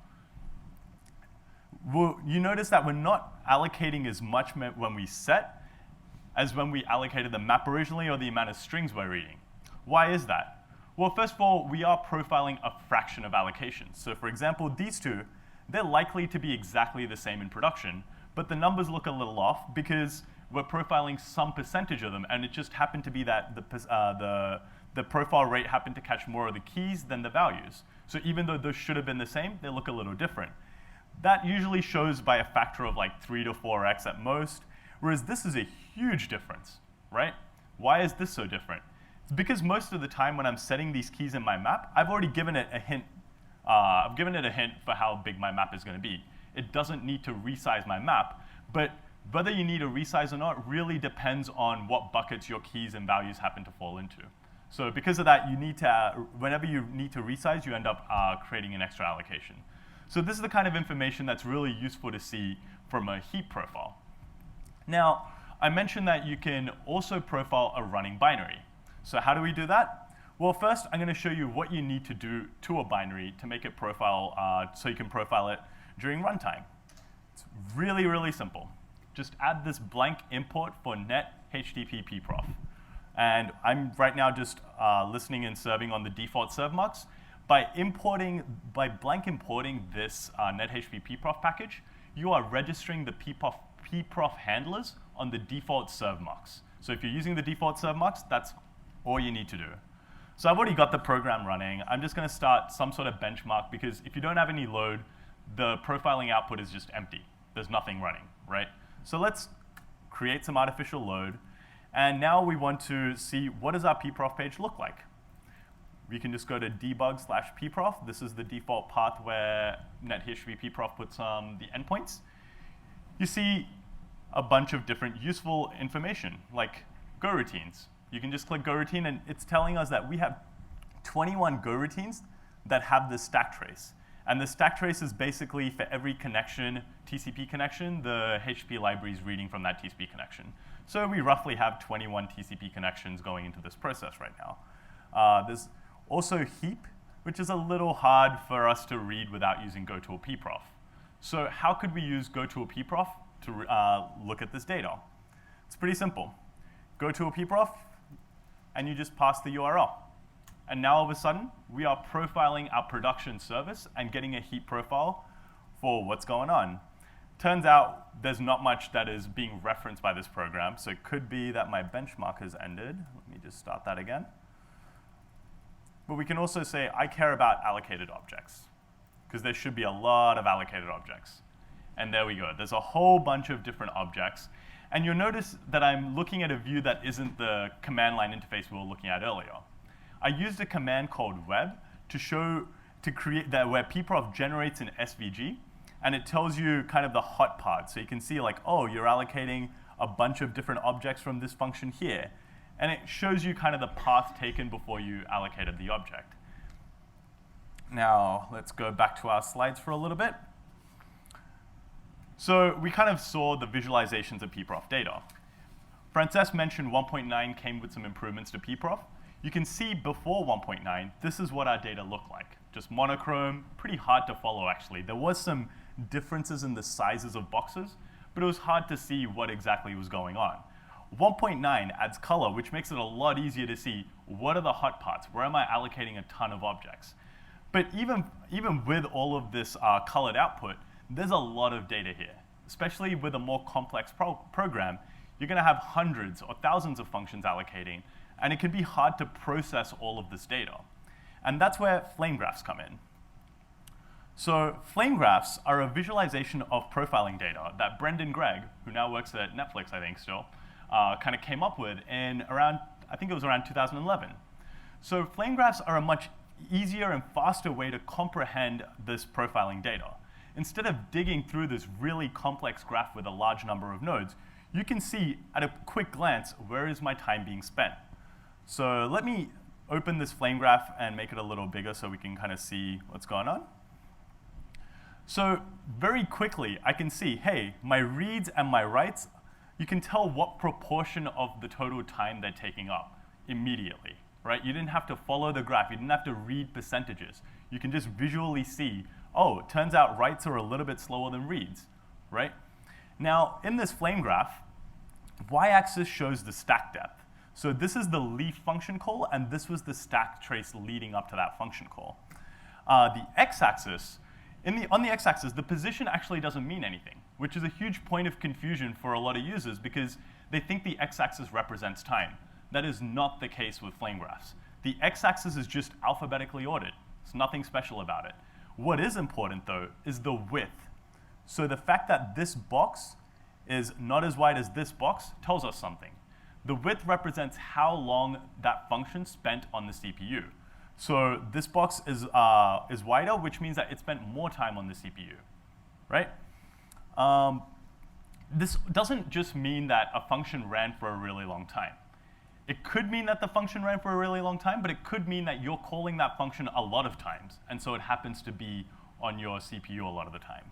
Speaker 2: You notice that we're not allocating as much when we set as when we allocated the map originally or the amount of strings we're reading. Why is that? Well, first of all, we are profiling a fraction of allocations. So for example, these two, they're likely to be exactly the same in production, but the numbers look a little off because we're profiling some percentage of them, and it just happened to be that the profile rate happened to catch more of the keys than the values. So even though those should have been the same, they look a little different. That usually shows by a factor of like 3 to 4x at most, whereas this is a huge difference, right? Why is this so different? It's because most of the time when I'm setting these keys in my map, I've already given it a hint. I've given it a hint for how big my map is going to be. It doesn't need to resize my map, but whether you need a resize or not really depends on what buckets your keys and values happen to fall into. So because of that, you need to, whenever you need to resize, you end up creating an extra allocation. So this is the kind of information that's really useful to see from a heap profile. Now, I mentioned that you can also profile a running binary. So how do we do that? Well, first, I'm going to show you what you need to do to a binary to make it profile, so you can profile it during runtime. It's really, really simple. Just add this blank import for net HTTP pprof. And I'm right now just listening and serving on the default serve mux. By blank importing this net HTTP pprof package, you are registering the pprof handlers on the default serve mux. So if you're using the default serve mux, that's all you need to do. So I've already got the program running. I'm just going to start some sort of benchmark, because if you don't have any load, the profiling output is just empty. There's nothing running, right? So let's create some artificial load. And now we want to see, what does our pprof page look like? We can just go to debug/pprof. This is the default path where NetHTTP pprof puts the endpoints. You see a bunch of different useful information, like Go routines. You can just click Go routine, and it's telling us that we have 21 Go routines that have this stack trace. And the stack trace is basically for every connection, TCP connection, the HTTP library is reading from that TCP connection. So we roughly have 21 TCP connections going into this process right now. There's also heap, which is a little hard for us to read without using go to a pprof. So how could we use go to a pprof to look at this data? It's pretty simple. Go to a pprof, and you just pass the URL. And now all of a sudden, we are profiling our production service and getting a heap profile for what's going on. Turns out there's not much that is being referenced by this program, so it could be that my benchmark has ended. Let me just start that again. But we can also say, I care about allocated objects, because there should be a lot of allocated objects. And there we go. There's a whole bunch of different objects. And you'll notice that I'm looking at a view that isn't the command line interface we were looking at earlier. I used a command called web to create that where pprof generates an SVG, and it tells you kind of the hot part. So you can see like, oh, you're allocating a bunch of different objects from this function here. And it shows you kind of the path taken before you allocated the object. Now, let's go back to our slides for a little bit. So we kind of saw the visualizations of pprof data. Frances mentioned 1.9 came with some improvements to pprof. You can see before 1.9, this is what our data looked like. Just monochrome, pretty hard to follow actually. There was some differences in the sizes of boxes, but it was hard to see what exactly was going on. 1.9 adds color, which makes it a lot easier to see what are the hot parts, where am I allocating a ton of objects. But even with all of this colored output, there's a lot of data here. Especially with a more complex program, you're going to have hundreds or thousands of functions allocating, and it can be hard to process all of this data. And that's where flame graphs come in. So flame graphs are a visualization of profiling data that Brendan Gregg, who now works at Netflix, I think still, kind of came up with in around, I think it was around 2011. So flame graphs are a much easier and faster way to comprehend this profiling data. Instead of digging through this really complex graph with a large number of nodes, you can see at a quick glance, where is my time being spent? So let me open this flame graph and make it a little bigger so we can kind of see what's going on. So very quickly, I can see, hey, my reads and my writes, you can tell what proportion of the total time they're taking up immediately, right? You didn't have to follow the graph. You didn't have to read percentages. You can just visually see, oh, it turns out writes are a little bit slower than reads, right? Now, in this flame graph, y-axis shows the stack depth. So this is the leaf function call, and this was the stack trace leading up to that function call. The x-axis, on the x-axis, the position actually doesn't mean anything, which is a huge point of confusion for a lot of users because they think the x-axis represents time. That is not the case with flame graphs. The x-axis is just alphabetically ordered. There's nothing special about it. What is important, though, is the width. So the fact that this box is not as wide as this box tells us something. The width represents how long that function spent on the CPU. So this box is wider, which means that it spent more time on the CPU, right? This doesn't just mean that a function ran for a really long time. It could mean that the function ran for a really long time, but it could mean that you're calling that function a lot of times, and so it happens to be on your CPU a lot of the time.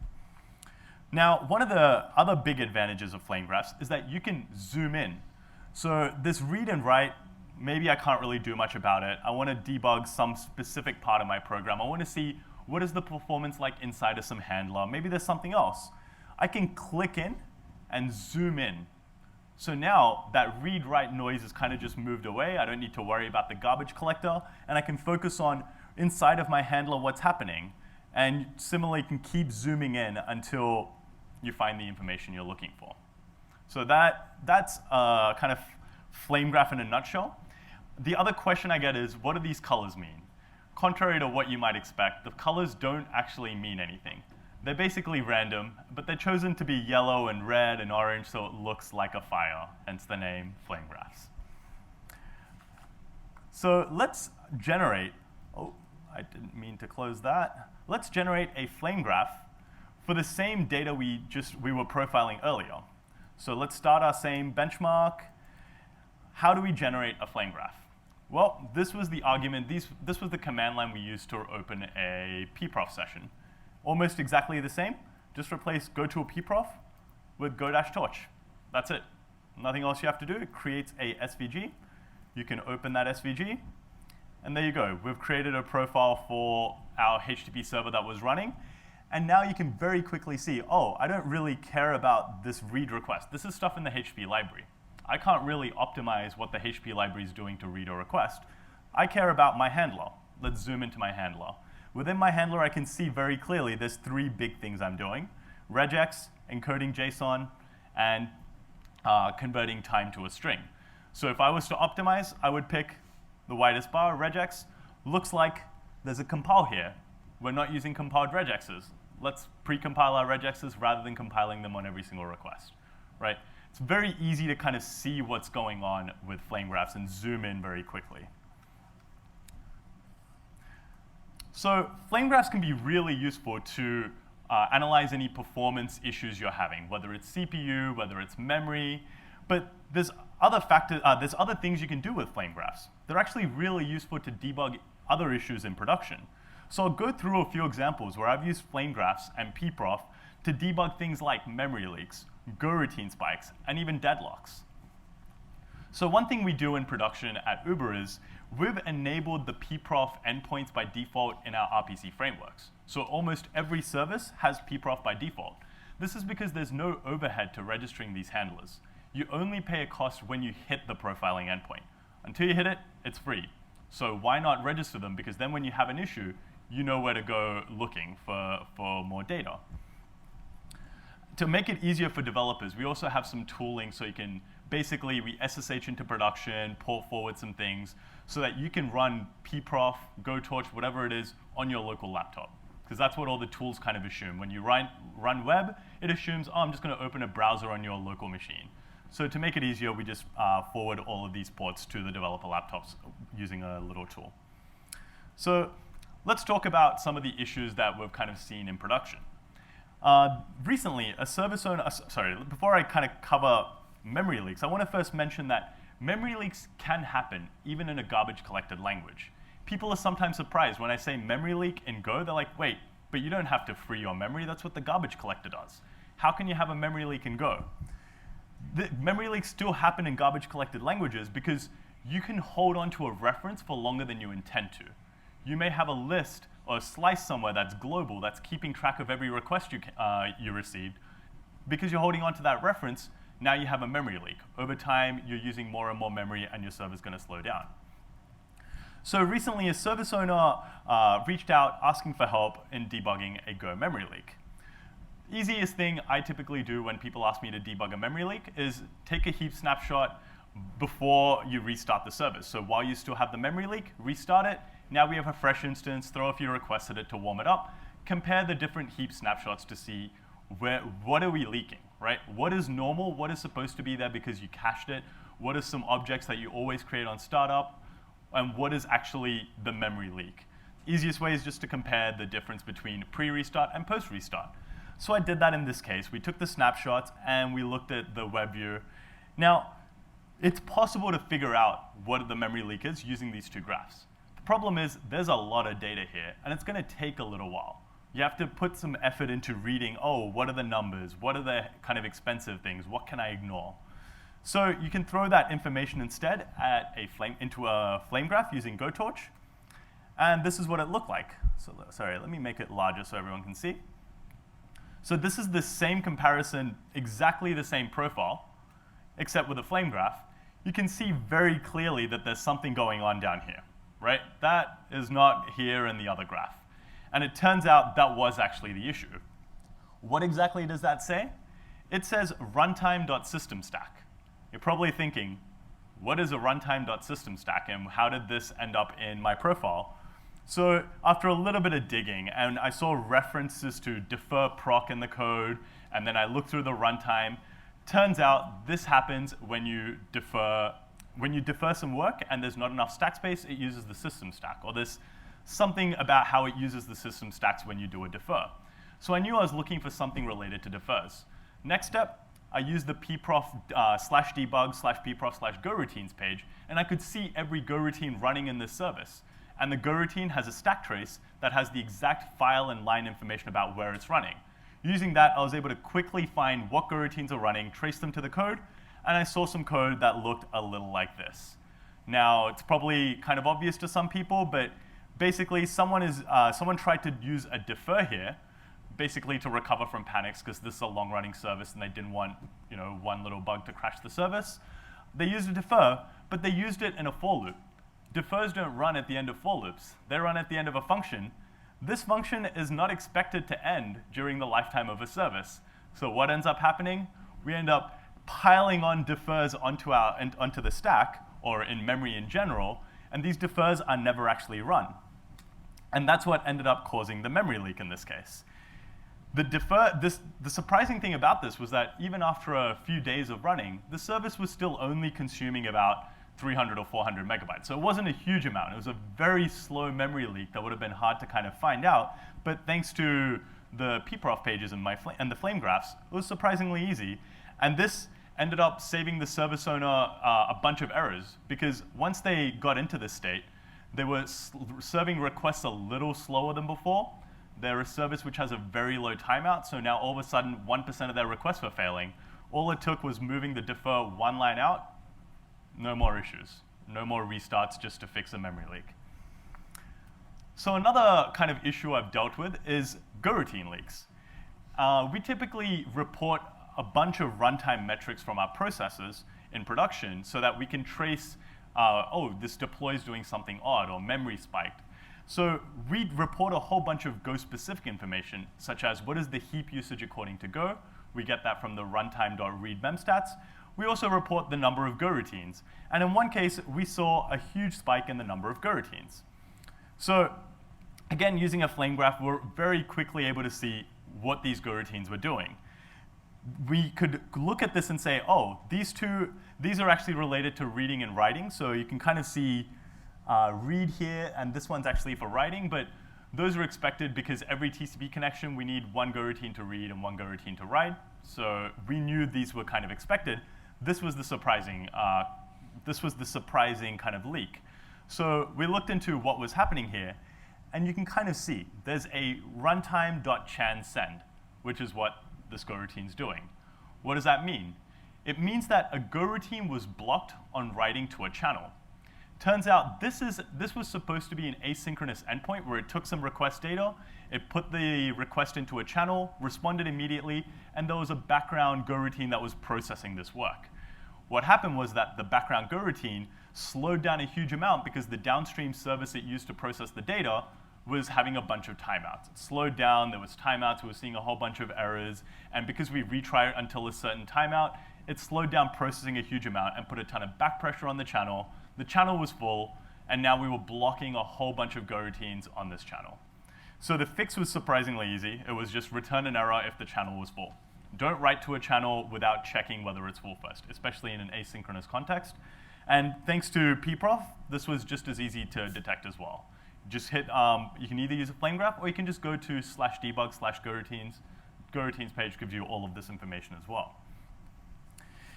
Speaker 2: Now, one of the other big advantages of flame graphs is that you can zoom in. So this read and write, maybe I can't really do much about it. I want to debug some specific part of my program. I want to see what is the performance like inside of some handler. Maybe there's something else. I can click in and zoom in. So now that read-write noise is kind of just moved away. I don't need to worry about the garbage collector. And I can focus on inside of my handler what's happening. And similarly, can keep zooming in until you find the information you're looking for. So that's kind of flame graph in a nutshell. The other question I get is, what do these colors mean? Contrary to what you might expect, the colors don't actually mean anything. They're basically random, but they're chosen to be yellow and red and orange so it looks like a fire, hence the name flame graphs. So let's generate, oh, I didn't mean to close that. Let's generate a flame graph for the same data we were profiling earlier. So let's start our same benchmark. How do we generate a flame graph? Well, this was the argument, this was the command line we used to open a pprof session. almost exactly the same. Just replace go to a pprof with go-torch. That's it. Nothing else you have to do. It creates a SVG. You can open that SVG, and there you go. We've created a profile for our HTTP server that was running, and now you can very quickly see, oh, I don't really care about this read request. This is stuff in the HTTP library. I can't really optimize what the HTTP library is doing to read a request. I care about my handler. Let's zoom into my handler. Within my handler, I can see very clearly there's 3 big things I'm doing: regex, encoding JSON, and converting time to a string. So if I was to optimize, I would pick the widest bar, regex. Looks like there's a compile here. We're not using compiled regexes. Let's pre-compile our regexes rather than compiling them on every single request, right? It's very easy to kind of see what's going on with flame graphs and zoom in very quickly. So flame graphs can be really useful to analyze any performance issues you're having, whether it's CPU, whether it's memory. But there's other things you can do with flame graphs. They're actually really useful to debug other issues in production. So I'll go through a few examples where I've used flame graphs and pprof to debug things like memory leaks, go-routine spikes, and even deadlocks. So one thing we do in production at Uber is we've enabled the pprof endpoints by default in our RPC frameworks. So almost every service has pprof by default. This is because there's no overhead to registering these handlers. You only pay a cost when you hit the profiling endpoint. Until you hit it, it's free. So why not register them? Because then when you have an issue, you know where to go looking for more data. To make it easier for developers, we also have some tooling so you can basically we SSH into production, port forward some things, so that you can run pprof, go-torch, whatever it is, on your local laptop. Because that's what all the tools kind of assume. When you run web, it assumes, oh, I'm just going to open a browser on your local machine. So to make it easier, we just forward all of these ports to the developer laptops using a little tool. So let's talk about some of the issues that we've kind of seen in production. Recently, a service owner, before I kind of cover memory leaks, I want to first mention that memory leaks can happen even in a garbage collected language. People are sometimes surprised when I say memory leak in Go. They're like, wait, but you don't have to free your memory. That's what the garbage collector does. How can you have a memory leak in Go? The memory leaks still happen in garbage collected languages because you can hold on to a reference for longer than you intend to. You may have a list or a slice somewhere that's global, that's keeping track of every request you received. Because you're holding on to that reference, now you have a memory leak. Over time, you're using more and more memory, and your server's going to slow down. So recently, a service owner reached out asking for help in debugging a Go memory leak. Easiest thing I typically do when people ask me to debug a memory leak is take a heap snapshot before you restart the service. So while you still have the memory leak, restart it. Now we have a fresh instance, throw a few requests at it to warm it up. Compare the different heap snapshots to see what are we leaking, right? What is normal? What is supposed to be there because you cached it? What are some objects that you always create on startup? And what is actually the memory leak? Easiest way is just to compare the difference between pre-restart and post-restart. So I did that in this case. We took the snapshots and we looked at the web view. Now, it's possible to figure out what the memory leak is using these two graphs. The problem is there's a lot of data here, and it's going to take a little while. You have to put some effort into reading, oh, what are the numbers? What are the kind of expensive things? What can I ignore? So you can throw that information instead into a flame graph using go-torch. And this is what it looked like. So sorry, let me make it larger so everyone can see. So this is the same comparison, exactly the same profile, except with a flame graph. You can see very clearly that there's something going on down here, right? That is not here in the other graph. And it turns out that was actually the issue. What exactly does that say? It says runtime.systemstack. You're probably thinking, what is a runtime.systemstack and how did this end up in my profile? So after a little bit of digging, and I saw references to defer proc in the code, and then I looked through the runtime, turns out this happens when you defer some work and there's not enough stack space, it uses the system stack, or there's something about how it uses the system stacks when you do a defer. So I knew I was looking for something related to defers. Next step, I used the pprof /debug/pprof/go routines page, and I could see every go routine running in this service. and the go routine has a stack trace that has the exact file and line information about where it's running. Using that, I was able to quickly find what go routines are running, trace them to the code, and I saw some code that looked a little like this. Now, it's probably kind of obvious to some people, but basically someone tried to use a defer here, basically to recover from panics, because this is a long-running service and they didn't want one little bug to crash the service. They used a defer, but they used it in a for loop. Defers don't run at the end of for loops. They run at the end of a function. This function is not expected to end during the lifetime of a service. So what ends up happening? We end up piling on defers onto the stack, or in memory in general, and these defers are never actually run. And that's what ended up causing the memory leak in this case. The surprising thing about this was that even after a few days of running, the service was still only consuming about 300 or 400 megabytes. So it wasn't a huge amount. It was a very slow memory leak that would have been hard to kind of find out. But thanks to the pprof pages and the flame graphs, it was surprisingly easy. And this ended up saving the service owner a bunch of errors, because once they got into this state, they were serving requests a little slower than before. They're a service which has a very low timeout, so now all of a sudden 1% of their requests were failing. All it took was moving the defer one line out. No more issues. No more restarts just to fix a memory leak. So another kind of issue I've dealt with is go routine leaks. We typically report a bunch of runtime metrics from our processes in production so that we can trace, this deploy is doing something odd or memory spiked. So we report a whole bunch of Go-specific information, such as what is the heap usage according to Go. We get that from the runtime.read memstats. We also report the number of Go routines. And in one case, we saw a huge spike in the number of Go routines. So again, using a flame graph, we're very quickly able to see what these Go routines were doing. We could look at this and say, oh, these are actually related to reading and writing. So you can kind of see read here, and this one's actually for writing, but those are expected because every TCP connection, we need one Go routine to read and one Go routine to write. So we knew these were kind of expected. This was the surprising kind of leak. So we looked into what was happening here, and you can kind of see there's a runtime.chan send, which is what this Go routine's doing. What does that mean? It means that a Go routine was blocked on writing to a channel. Turns out this was supposed to be an asynchronous endpoint where it took some request data, it put the request into a channel, responded immediately, and there was a background Go routine that was processing this work. What happened was that the background Go routine slowed down a huge amount because the downstream service it used to process the data was having a bunch of timeouts. It slowed down, there was timeouts, we were seeing a whole bunch of errors, and because we retried it until a certain timeout, it slowed down processing a huge amount and put a ton of back pressure on the channel. The channel was full, and now we were blocking a whole bunch of Go routines on this channel. So the fix was surprisingly easy. It was just return an error if the channel was full. Don't write to a channel without checking whether it's full first, especially in an asynchronous context. And thanks to pprof, this was just as easy to detect as well. Just hit, you can either use a flame graph, or you can just go to /debug/Go routines. Go routines page gives you all of this information as well.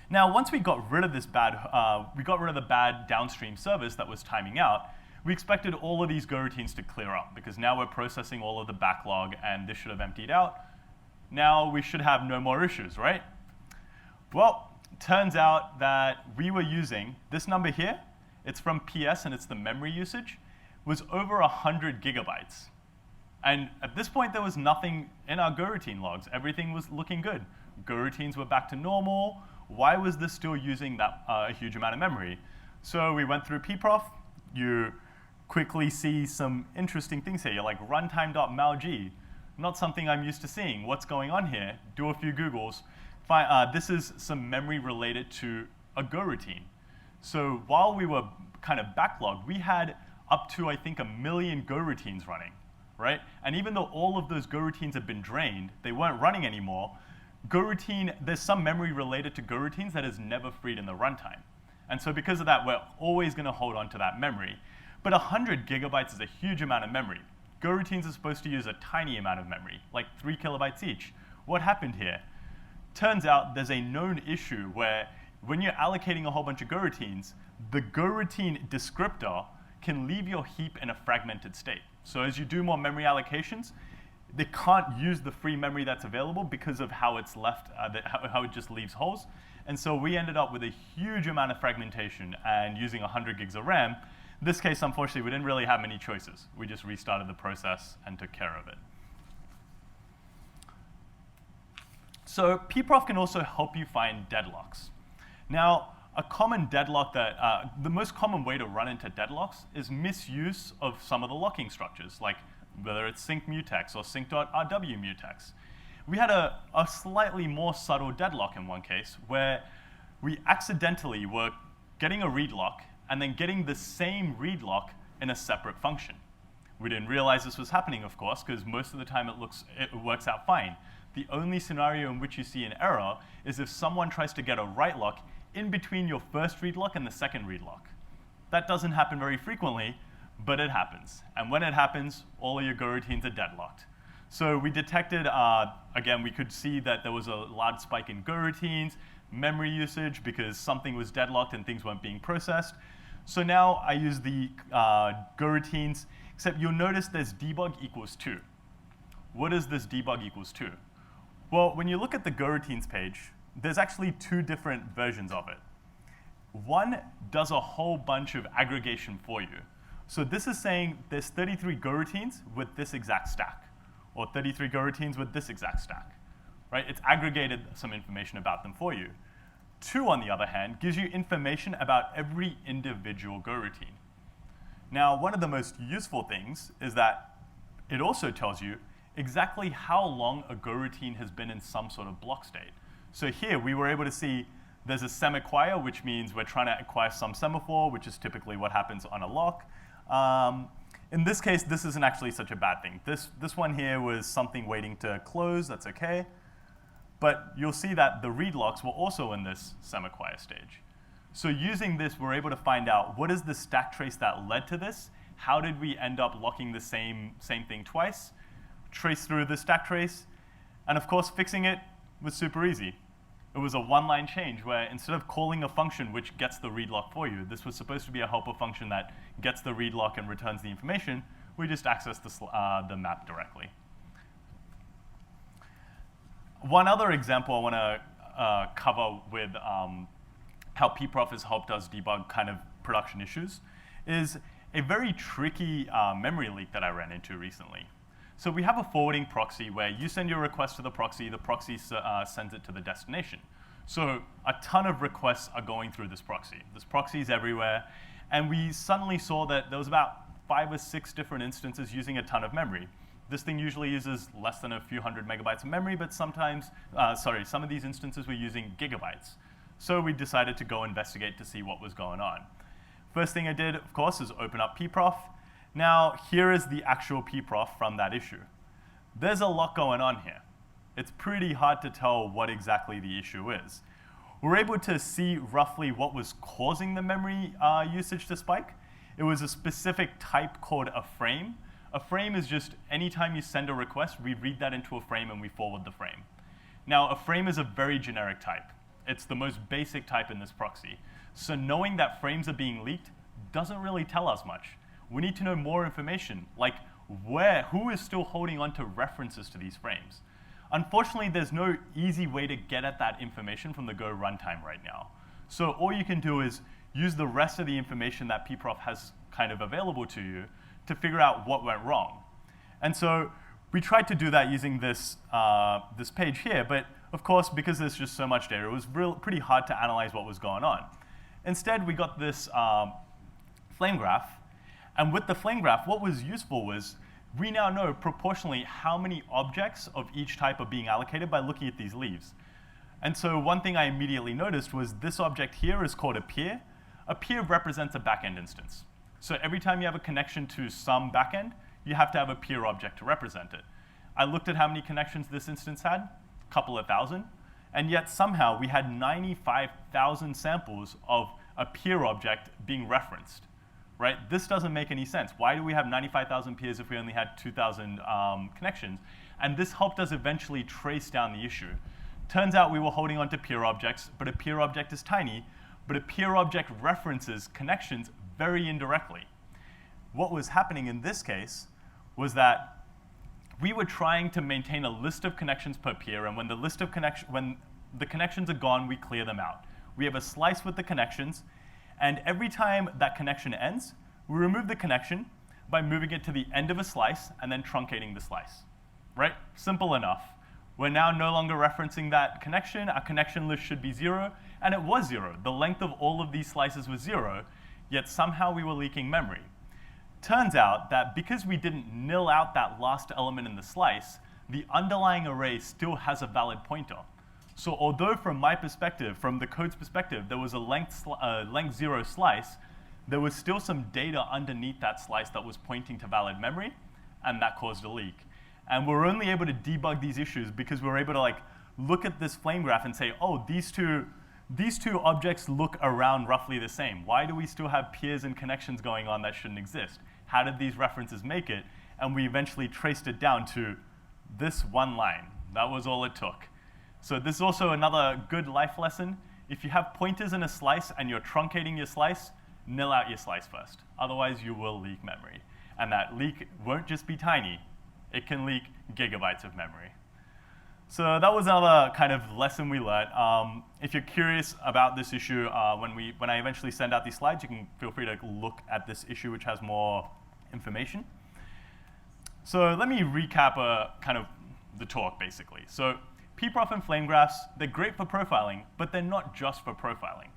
Speaker 2: Now, once we got rid of this the bad downstream service that was timing out, we expected all of these Go routines to clear up, because now we're processing all of the backlog, and this should have emptied out. Now we should have no more issues, right? Well, turns out that we were using this number here. It's from PS, and it's the memory usage, was over 100 gigabytes. And at this point, there was nothing in our Go routine logs. Everything was looking good. Go routines were back to normal. Why was this still using that a huge amount of memory? So we went through pprof. You quickly see some interesting things here. You're like runtime.malg. Not something I'm used to seeing. What's going on here? Do a few Googles. This is some memory related to a Go routine. So while we were kind of backlogged, we had up to, I think, 1 million Go routines running, right? And even though all of those Go routines have been drained, they weren't running anymore, Go routine, there's some memory related to Go routines that is never freed in the runtime. And so because of that, we're always going to hold on to that memory. But 100 gigabytes is a huge amount of memory. Go routines are supposed to use a tiny amount of memory, like 3 kilobytes each. What happened here? Turns out there's a known issue where when you're allocating a whole bunch of Go routines, the Go routine descriptor can leave your heap in a fragmented state. So as you do more memory allocations, they can't use the free memory that's available because of how it's left, how it just leaves holes. And so we ended up with a huge amount of fragmentation and using 100 gigs of RAM. In this case, unfortunately, we didn't really have many choices. We just restarted the process and took care of it. So pprof can also help you find deadlocks. Now, a common deadlock the most common way to run into deadlocks is misuse of some of the locking structures, like whether it's sync mutex or sync.rw mutex. We had a slightly more subtle deadlock in one case where we accidentally were getting a read lock and then getting the same read lock in a separate function. We didn't realize this was happening, of course, because most of the time it works out fine. The only scenario in which you see an error is if someone tries to get a write lock in between your first read lock and the second read lock. That doesn't happen very frequently, but it happens. And when it happens, all of your coroutines are deadlocked. So we detected, again, we could see that there was a large spike in coroutines, memory usage because something was deadlocked and things weren't being processed. So now I use the coroutines, except you'll notice there's debug equals 2. What is this debug equals 2? Well, when you look at the coroutines page, there's actually 2 different versions of it. One does a whole bunch of aggregation for you. So this is saying there's 33 coroutines with this exact stack, or 33 coroutines with this exact stack, right? It's aggregated some information about them for you. 2, on the other hand, gives you information about every individual coroutine. Now, one of the most useful things is that it also tells you exactly how long a coroutine has been in some sort of block state. So here, we were able to see there's a semi-acquire, which means we're trying to acquire some semaphore, which is typically what happens on a lock. In this case, this isn't actually such a bad thing. This one here was something waiting to close. That's OK. But you'll see that the read locks were also in this semi-acquire stage. So using this, we're able to find out what is the stack trace that led to this? How did we end up locking the same thing twice? Trace through the stack trace. And of course, fixing it was super easy. It was a one-line change where instead of calling a function which gets the read lock for you, this was supposed to be a helper function that gets the read lock and returns the information. We just access the map directly. One other example I want to cover with how pprof has helped us debug kind of production issues is a very tricky memory leak that I ran into recently. So we have a forwarding proxy where you send your request to the proxy sends it to the destination. So a ton of requests are going through this proxy. This proxy is everywhere. And we suddenly saw that there was about 5 or 6 different instances using a ton of memory. This thing usually uses less than a few hundred megabytes of memory, but sometimes, some of these instances were using gigabytes. So we decided to go investigate to see what was going on. First thing I did, of course, is open up pprof. Now, here is the actual pprof from that issue. There's a lot going on here. It's pretty hard to tell what exactly the issue is. We're able to see roughly what was causing the memory usage to spike. It was a specific type called a frame. A frame is just anytime you send a request, we read that into a frame and we forward the frame. Now, a frame is a very generic type. It's the most basic type in this proxy. So knowing that frames are being leaked doesn't really tell us much. We need to know more information, like who is still holding on to references to these frames. Unfortunately, there's no easy way to get at that information from the Go runtime right now. So all you can do is use the rest of the information that pprof has kind of available to you to figure out what went wrong. And so we tried to do that using this page here, but of course, because there's just so much data, it was pretty hard to analyze what was going on. Instead, we got this flame graph. And with the flame graph, what was useful was we now know proportionally how many objects of each type are being allocated by looking at these leaves. And so one thing I immediately noticed was this object here is called a peer. A peer represents a backend instance. So every time you have a connection to some backend, you have to have a peer object to represent it. I looked at how many connections this instance had, a couple of thousand, and yet somehow we had 95,000 samples of a peer object being referenced. Right? This doesn't make any sense. Why do we have 95,000 peers if we only had 2,000 connections? And this helped us eventually trace down the issue. Turns out we were holding on to peer objects, but a peer object is tiny, but a peer object references connections very indirectly. what was happening in this case was that we were trying to maintain a list of connections per peer, and when the connections are gone, we clear them out. We have a slice with the connections, and every time that connection ends, we remove the connection by moving it to the end of a slice and then truncating the slice, right? Simple enough. We're now no longer referencing that connection. Our connection list should be 0, and it was 0. The length of all of these slices was 0, yet somehow we were leaking memory. Turns out that because we didn't nil out that last element in the slice, the underlying array still has a valid pointer. So although from my perspective, from the code's perspective, there was a length 0 slice, there was still some data underneath that slice that was pointing to valid memory, and that caused a leak. And we're only able to debug these issues because we're able to look at this flame graph and say, oh, these two objects look around roughly the same. Why do we still have peers and connections going on that shouldn't exist? How did these references make it? And we eventually traced it down to this one line. That was all it took. So this is also another good life lesson. If you have pointers in a slice and you're truncating your slice, nil out your slice first. Otherwise, you will leak memory. And that leak won't just be tiny. It can leak gigabytes of memory. So that was another kind of lesson we learned. If you're curious about this issue, when I eventually send out these slides, you can feel free to look at this issue, which has more information. So let me recap kind of the talk, basically. So pprof and flame graphs, they're great for profiling, but they're not just for profiling.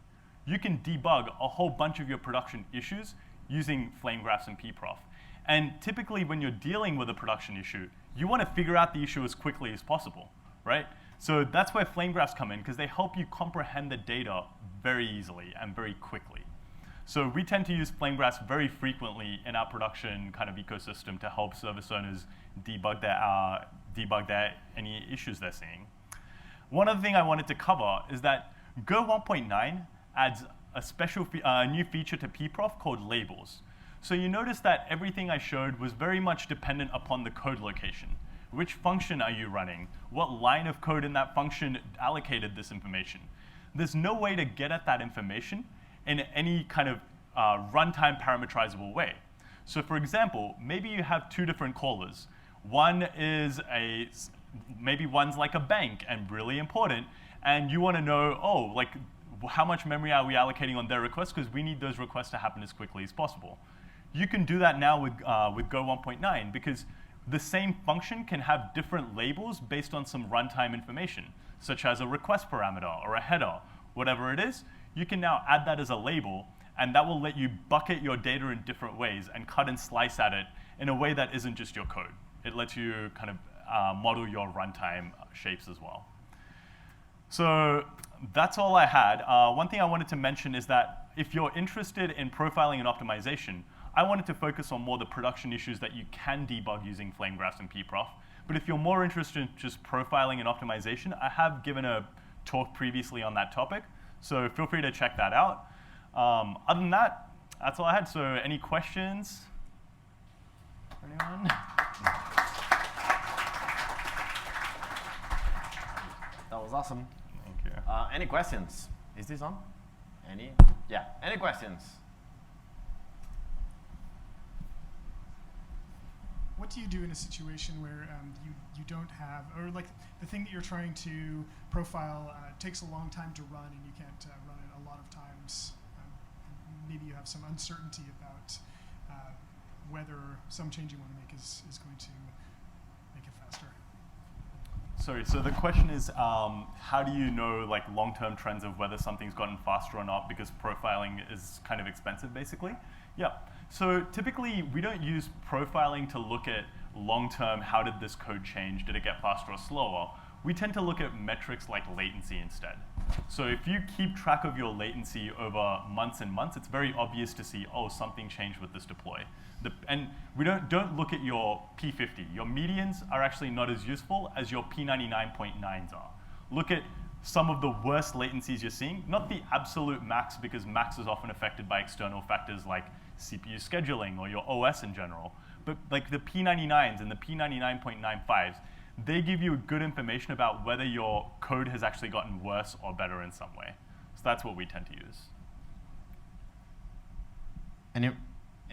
Speaker 2: You can debug a whole bunch of your production issues using flame graphs and pprof. And typically, when you're dealing with a production issue, you want to figure out the issue as quickly as possible, right? So that's where flame graphs come in, because they help you comprehend the data very easily and very quickly. So we tend to use flame graphs very frequently in our production kind of ecosystem to help service owners debug any issues they're seeing. One other thing I wanted to cover is that Go 1.9 adds a special new feature to pprof called labels. So you notice that everything I showed was very much dependent upon the code location. Which function are you running? What line of code in that function allocated this information? There's no way to get at that information in any kind of runtime parameterizable way. So for example, maybe you have two different callers. Maybe one's like a bank and really important, and you want to know, how much memory are we allocating on their requests, because we need those requests to happen as quickly as possible. You can do that now with Go 1.9 because the same function can have different labels based on some runtime information, such as a request parameter or a header, whatever it is. You can now add that as a label, and that will let you bucket your data in different ways and cut and slice at it in a way that isn't just your code. It lets you kind of model your runtime shapes as well. So that's all I had. One thing I wanted to mention is that if you're interested in profiling and optimization, I wanted to focus on more the production issues that you can debug using flame graphs and pprof. But if you're more interested in just profiling and optimization, I have given a talk previously on that topic, so feel free to check that out. Other than that, that's all I had. So any questions? Anyone?
Speaker 1: That was awesome.
Speaker 2: Thank you.
Speaker 1: Any questions? Is this on? Any? Yeah, any questions?
Speaker 5: What do you do in a situation where you don't have, or like the thing that you're trying to profile takes a long time to run and you can't run it a lot of times? Maybe you have some uncertainty about whether some change you want to make is going to make it faster.
Speaker 2: Sorry, so the question is, how do you know long-term trends of whether something's gotten faster or not, because profiling is kind of expensive, basically? Yeah. So typically, we don't use profiling to look at long-term, how did this code change? Did it get faster or slower? We tend to look at metrics like latency instead. So if you keep track of your latency over months and months, it's very obvious to see, oh, something changed with this deploy. And we don't look at your P50. Your medians are actually not as useful as your P99.9s are. Look at some of the worst latencies you're seeing, not the absolute max, because max is often affected by external factors like CPU scheduling or your OS in general, but like the P99s and the P99.95s, they give you good information about whether your code has actually gotten worse or better in some way. So that's what we tend to use.
Speaker 1: Any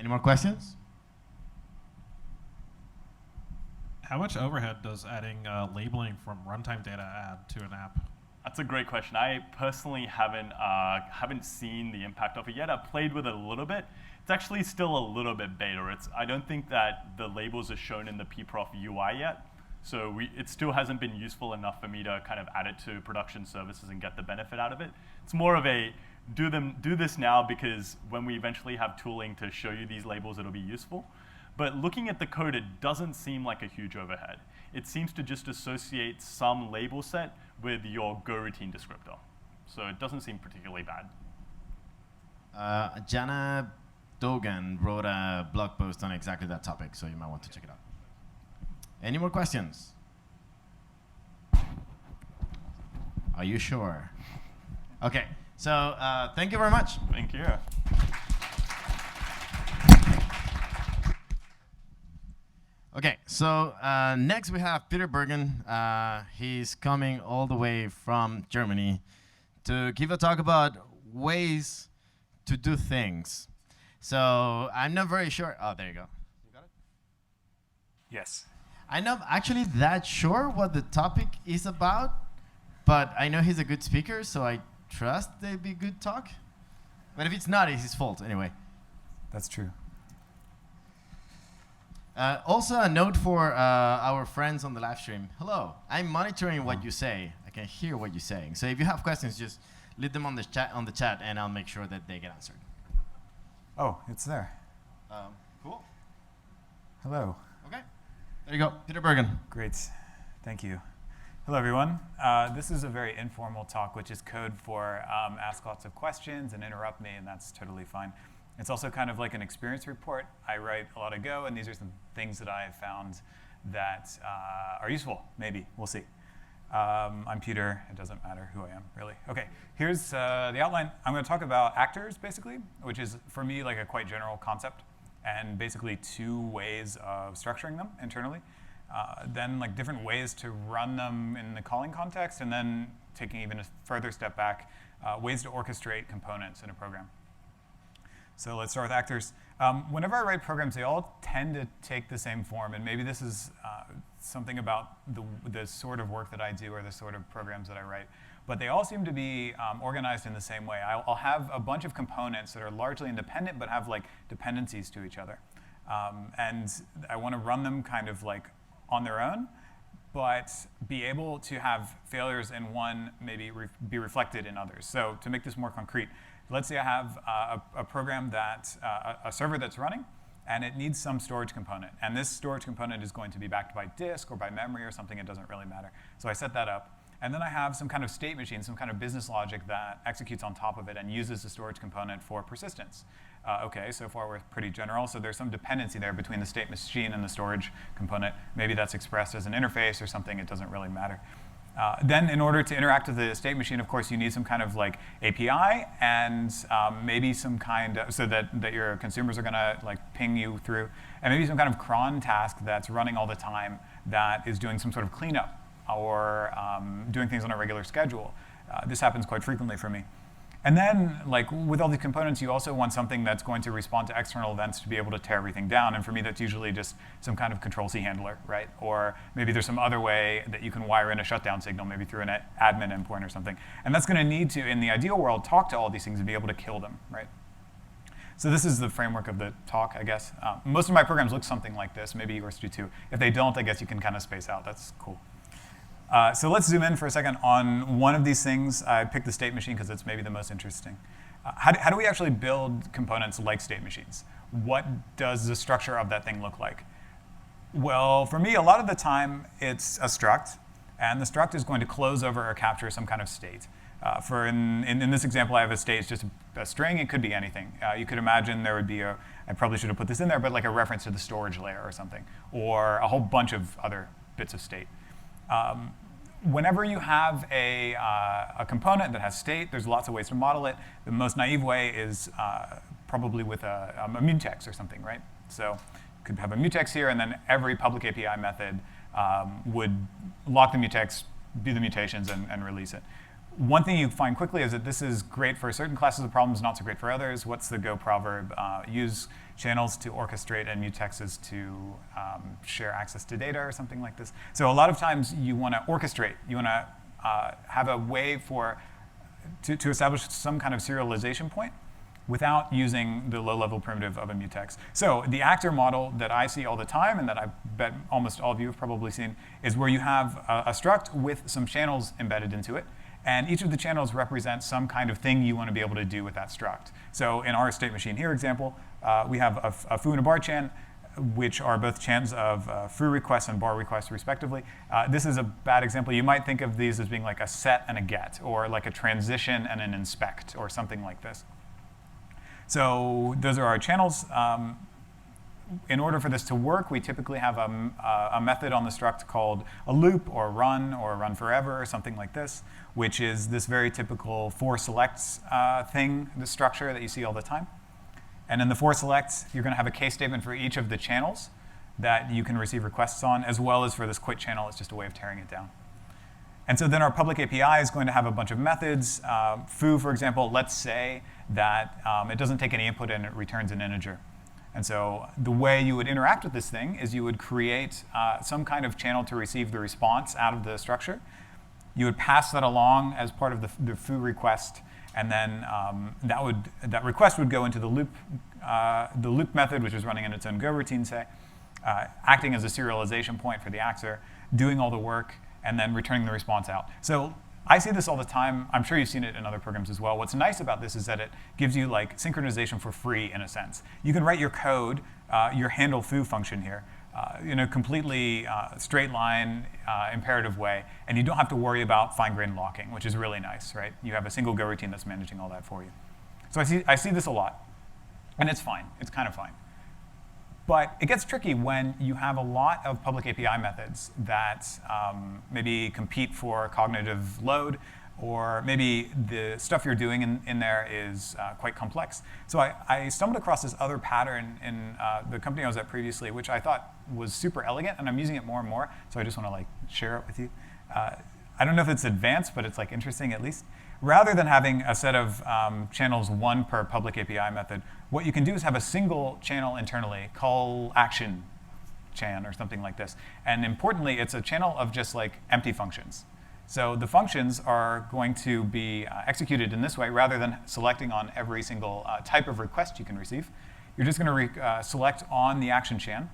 Speaker 1: more questions?
Speaker 6: How much overhead does adding labeling from runtime data add to an app?
Speaker 2: That's a great question. I personally haven't seen the impact of it yet. I've played with it a little bit. It's actually still a little bit beta. I don't think that the labels are shown in the pprof UI yet. So it still hasn't been useful enough for me to kind of add it to production services and get the benefit out of it. It's more of a do this now because when we eventually have tooling to show you these labels, it'll be useful. But looking at the code, it doesn't seem like a huge overhead. It seems to just associate some label set with your Go routine descriptor. So it doesn't seem particularly bad.
Speaker 1: Jana Dogan wrote a blog post on exactly that topic, so you might want to check it out. Any more questions? Are you sure? OK, so thank you very much.
Speaker 2: Thank you.
Speaker 1: OK, so next we have Peter Bergen. He's coming all the way from Germany to give a talk about ways to do things. So I'm not very sure. Oh, there you go. You got it?
Speaker 8: Yes.
Speaker 1: I'm not actually that sure what the topic is about, but I know he's a good speaker, so I trust they'd be good talk. But if it's not, it's his fault anyway.
Speaker 8: That's true.
Speaker 1: Also, a note for our friends on the live stream. Hello, I'm monitoring what you say. I can hear what you're saying. So if you have questions, just leave them on the chat, and I'll make sure that they get answered.
Speaker 8: Oh, it's there.
Speaker 1: Cool.
Speaker 8: Hello.
Speaker 1: Okay. There you go, Peter Bergen.
Speaker 8: Great. Thank you. Hello, everyone. This is a very informal talk, which is code for ask lots of questions and interrupt me, and that's totally fine. It's also kind of like an experience report. I write a lot of Go, and these are some things that I have found that are useful, maybe. We'll see. I'm Peter. It doesn't matter who I am, really. OK, here's the outline. I'm going to talk about actors, basically, which is, for me, like a quite general concept, and basically 2 ways of structuring them internally. Then like different ways to run them in the calling context, and then taking even a further step back, ways to orchestrate components in a program. So let's start with actors. Whenever I write programs, they all tend to take the same form. And maybe this is something about the sort of work that I do or the sort of programs that I write. But they all seem to be organized in the same way. I'll have a bunch of components that are largely independent but have like dependencies to each other. And I want to run them kind of like on their own, but be able to have failures in one maybe be reflected in others. So to make this more concrete, let's say I have a program that, a server that's running, and it needs some storage component. And this storage component is going to be backed by disk or by memory or something. It doesn't really matter. So I set that up. And then I have some kind of state machine, some kind of business logic that executes on top of it and uses the storage component for persistence. OK, so far we're pretty general. So there's some dependency there between the state machine and the storage component. Maybe that's expressed as an interface or something. It doesn't really matter. Then in order to interact with the state machine, of course, you need some kind of like API and maybe some kind of, so that your consumers are going to like ping you through, and maybe some kind of cron task that's running all the time that is doing some sort of cleanup or doing things on a regular schedule. This happens quite frequently for me. And then, like with all these components, you also want something that's going to respond to external events to be able to tear everything down. And for me, that's usually just some kind of Control-C handler, right? Or maybe there's some other way that you can wire in a shutdown signal, maybe through an admin endpoint or something. And that's going to need to, in the ideal world, talk to all these things and be able to kill them, right? So this is the framework of the talk, I guess. Most of my programs look something like this. Maybe yours do too. If they don't, I guess you can kind of space out. That's cool. So let's zoom in for a second on one of these things. I picked the state machine because it's maybe the most interesting. How do we actually build components like state machines? What does the structure of that thing look like? Well, for me, a lot of the time, it's a struct. And the struct is going to close over or capture some kind of state. In this example, I have a state. It's just a string. It could be anything. You could imagine there would be I probably should have put this in there, but like a reference to the storage layer or something, or a whole bunch of other bits of state. Whenever you have a component that has state, there's lots of ways to model it. The most naive way is probably with a mutex or something, right? So you could have a mutex here, and then every public API method would lock the mutex, do the mutations, and release it. one thing you find quickly is that this is great for certain classes of problems, not so great for others. What's the Go proverb? Use channels to orchestrate and mutexes to share access to data or something like this. So a lot of times you want to orchestrate. You want to have a way to establish some kind of serialization point without using the low-level primitive of a mutex. So the actor model that I see all the time, and that I bet almost all of you have probably seen, is where you have a struct with some channels embedded into it, and each of the channels represents some kind of thing you want to be able to do with that struct. So in our state machine here example, we have a foo and a bar chan, which are both chans of foo requests and bar requests respectively. This is a bad example. You might think of these as being like a set and a get, or like a transition and an inspect, or something like this. So those are our channels. In order for this to work, we typically have a method on the struct called a loop or run forever, or something like this, which is this very typical for selects thing, the structure that you see all the time. And in the for selects, you're going to have a case statement for each of the channels that you can receive requests on, as well as for this quit channel. It's just a way of tearing it down. And so then our public API is going to have a bunch of methods. Foo, for example, let's say that it doesn't take any input and it returns an integer. And so the way you would interact with this thing is you would create some kind of channel to receive the response out of the structure. You would pass that along as part of the foo request, and then that request would go into the loop method, which is running in its own Go routine, say, acting as a serialization point for the actor, doing all the work, and then returning the response out. So I see this all the time. I'm sure you've seen it in other programs as well. What's nice about this is that it gives you like synchronization for free, in a sense. You can write your code, your handle foo function here, in a completely straight line, imperative way, and you don't have to worry about fine-grained locking, which is really nice, right? You have a single Go routine that's managing all that for you. So I see this a lot, and it's fine. It's kind of fine. But it gets tricky when you have a lot of public API methods that maybe compete for cognitive load, or maybe the stuff you're doing in there is quite complex. So I stumbled across this other pattern in the company I was at previously, which I thought was super elegant, and I'm using it more and more, so I just want to like share it with you. I don't know if it's advanced, but it's like interesting at least. Rather than having a set of channels, one per public API method, what you can do is have a single channel internally, call action chan or something like this. And importantly, it's a channel of just like empty functions. So the functions are going to be executed in this way rather than selecting on every single type of request you can receive. You're just going to select on the action chan.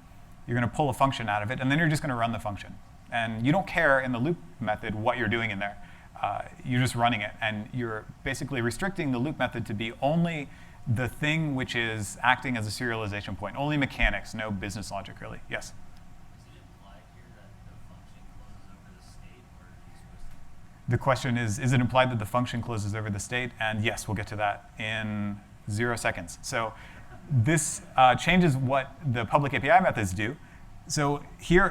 Speaker 8: You're going to pull a function out of it, and then you're just going to run the function. And you don't care in the loop method what you're doing in there. You're just running it, and you're basically restricting the loop method to be only the thing which is acting as a serialization point, only mechanics, no business logic, really. Yes?
Speaker 9: Is it implied here that the function closes over the state, or are you supposed to?
Speaker 8: The question is it implied that the function closes over the state? And yes, we'll get to that in 0 seconds. So this changes what the public API methods do. So here,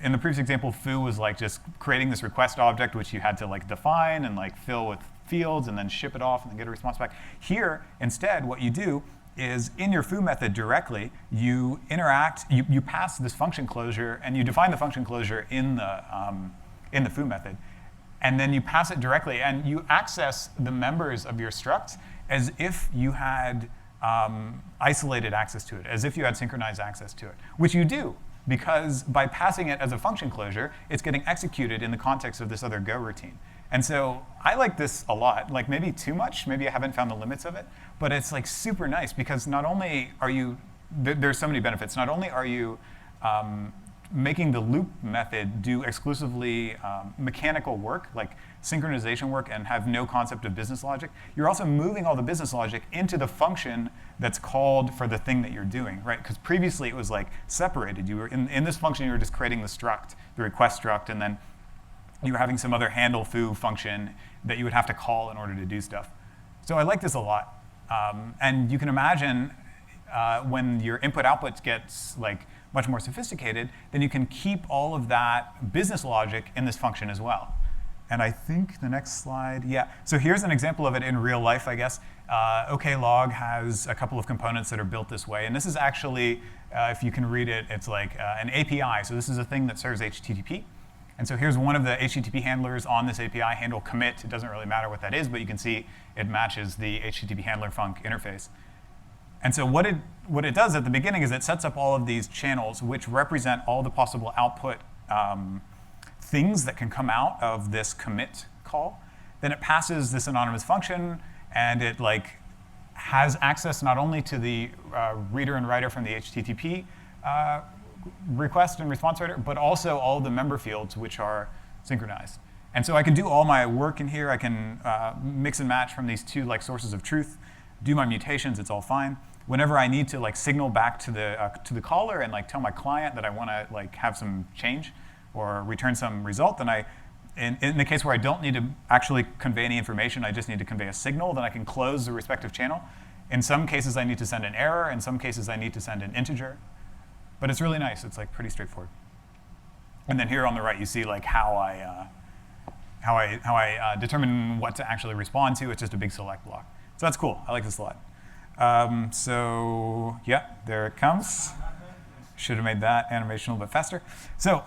Speaker 8: in the previous example, foo was like just creating this request object, which you had to like define and like fill with fields and then ship it off and then get a response back. Here, instead, what you do is in your foo method directly, you interact, you pass this function closure, and you define the function closure in the foo method. And then you pass it directly, and you access the members of your struct as if you had isolated access to it, as if you had synchronized access to it, which you do. Because by passing it as a function closure, it's getting executed in the context of this other Go routine. And so I like this a lot, like maybe too much, maybe I haven't found the limits of it, but it's like super nice because not only are you, there's so many benefits, not only are you making the loop method do exclusively mechanical work, like synchronization work, and have no concept of business logic, you're also moving all the business logic into the function that's called for the thing that you're doing, right? Because previously it was like separated. You were in this function, you were just creating the struct, the request struct, and then you were having some other handle foo function that you would have to call in order to do stuff. So I like this a lot. And you can imagine when your input-output gets like much more sophisticated, then you can keep all of that business logic in this function as well. And I think the next slide, yeah. So here's an example of it in real life, I guess. OKLog has a couple of components that are built this way. And this is actually, if you can read it, it's like an API. So this is a thing that serves HTTP. And so here's one of the HTTP handlers on this API, handle commit. It doesn't really matter what that is, but you can see it matches the HTTP handler func interface. And so what it does at the beginning is it sets up all of these channels which represent all the possible output things that can come out of this commit call. Then it passes this anonymous function, and it has access not only to the reader and writer from the HTTP request and response writer, but also all the member fields which are synchronized. And so I can do all my work in here. I can mix and match from these two sources of truth, do my mutations. It's all fine. Whenever I need to signal back to the caller and tell my client that I want to have some change or return some result, then in the case where I don't need to actually convey any information, I just need to convey a signal, then I can close the respective channel. In some cases, I need to send an error. In some cases, I need to send an integer. But it's really nice. It's pretty straightforward. And then here on the right, you see how I determine what to actually respond to. It's just a big select block. So that's cool. I like this a lot. So yeah, there it comes. Should have made that animation a little bit faster. So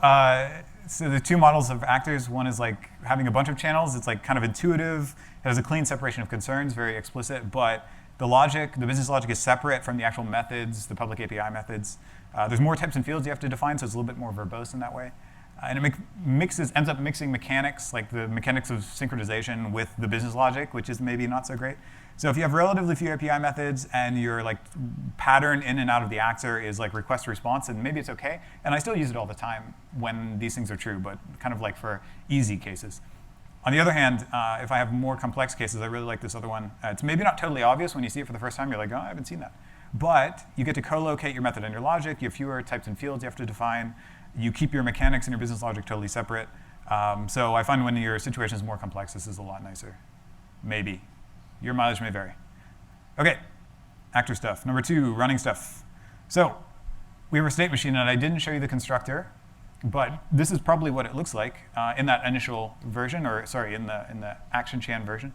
Speaker 8: the two models of actors. One is having a bunch of channels. It's kind of intuitive. It has a clean separation of concerns, very explicit. But the logic, the business logic, is separate from the actual methods, the public API methods. There's more types and fields you have to define, so it's a little bit more verbose in that way. And it ends up mixing mechanics, like the mechanics of synchronization, with the business logic, which is maybe not so great. So if you have relatively few API methods and your pattern in and out of the actor is request response, and maybe it's okay. And I still use it all the time when these things are true, but kind of for easy cases. On the other hand, if I have more complex cases, I really like this other one. It's maybe not totally obvious when you see it for the first time. You're like, oh, I haven't seen that. But you get to co-locate your method and your logic. You have fewer types and fields you have to define. You keep your mechanics and your business logic totally separate. So I find when your situation is more complex, this is a lot nicer. Maybe. Your mileage may vary. OK, actor stuff. Number 2, running stuff. So we have a state machine, and I didn't show you the constructor. But this is probably what it looks like in that initial version, or sorry, in the action chan version.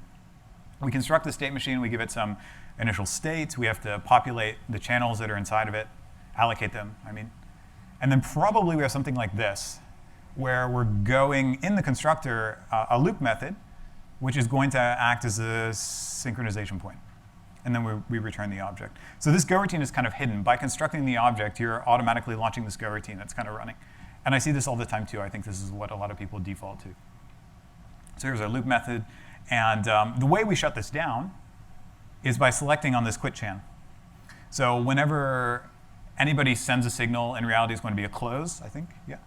Speaker 8: We construct the state machine. We give it some initial states. We have to populate the channels that are inside of it, allocate them, I mean. And then probably we have something like this, where we're going in the constructor a loop method, which is going to act as a synchronization point. And then we return the object. So this go routine is kind of hidden. By constructing the object, you're automatically launching this go routine that's kind of running. And I see this all the time, too. I think this is what a lot of people default to. So here's our loop method. And the way we shut this down is by selecting on this quit chan. So whenever anybody sends a signal, in reality it's going to be a close, I think, yeah.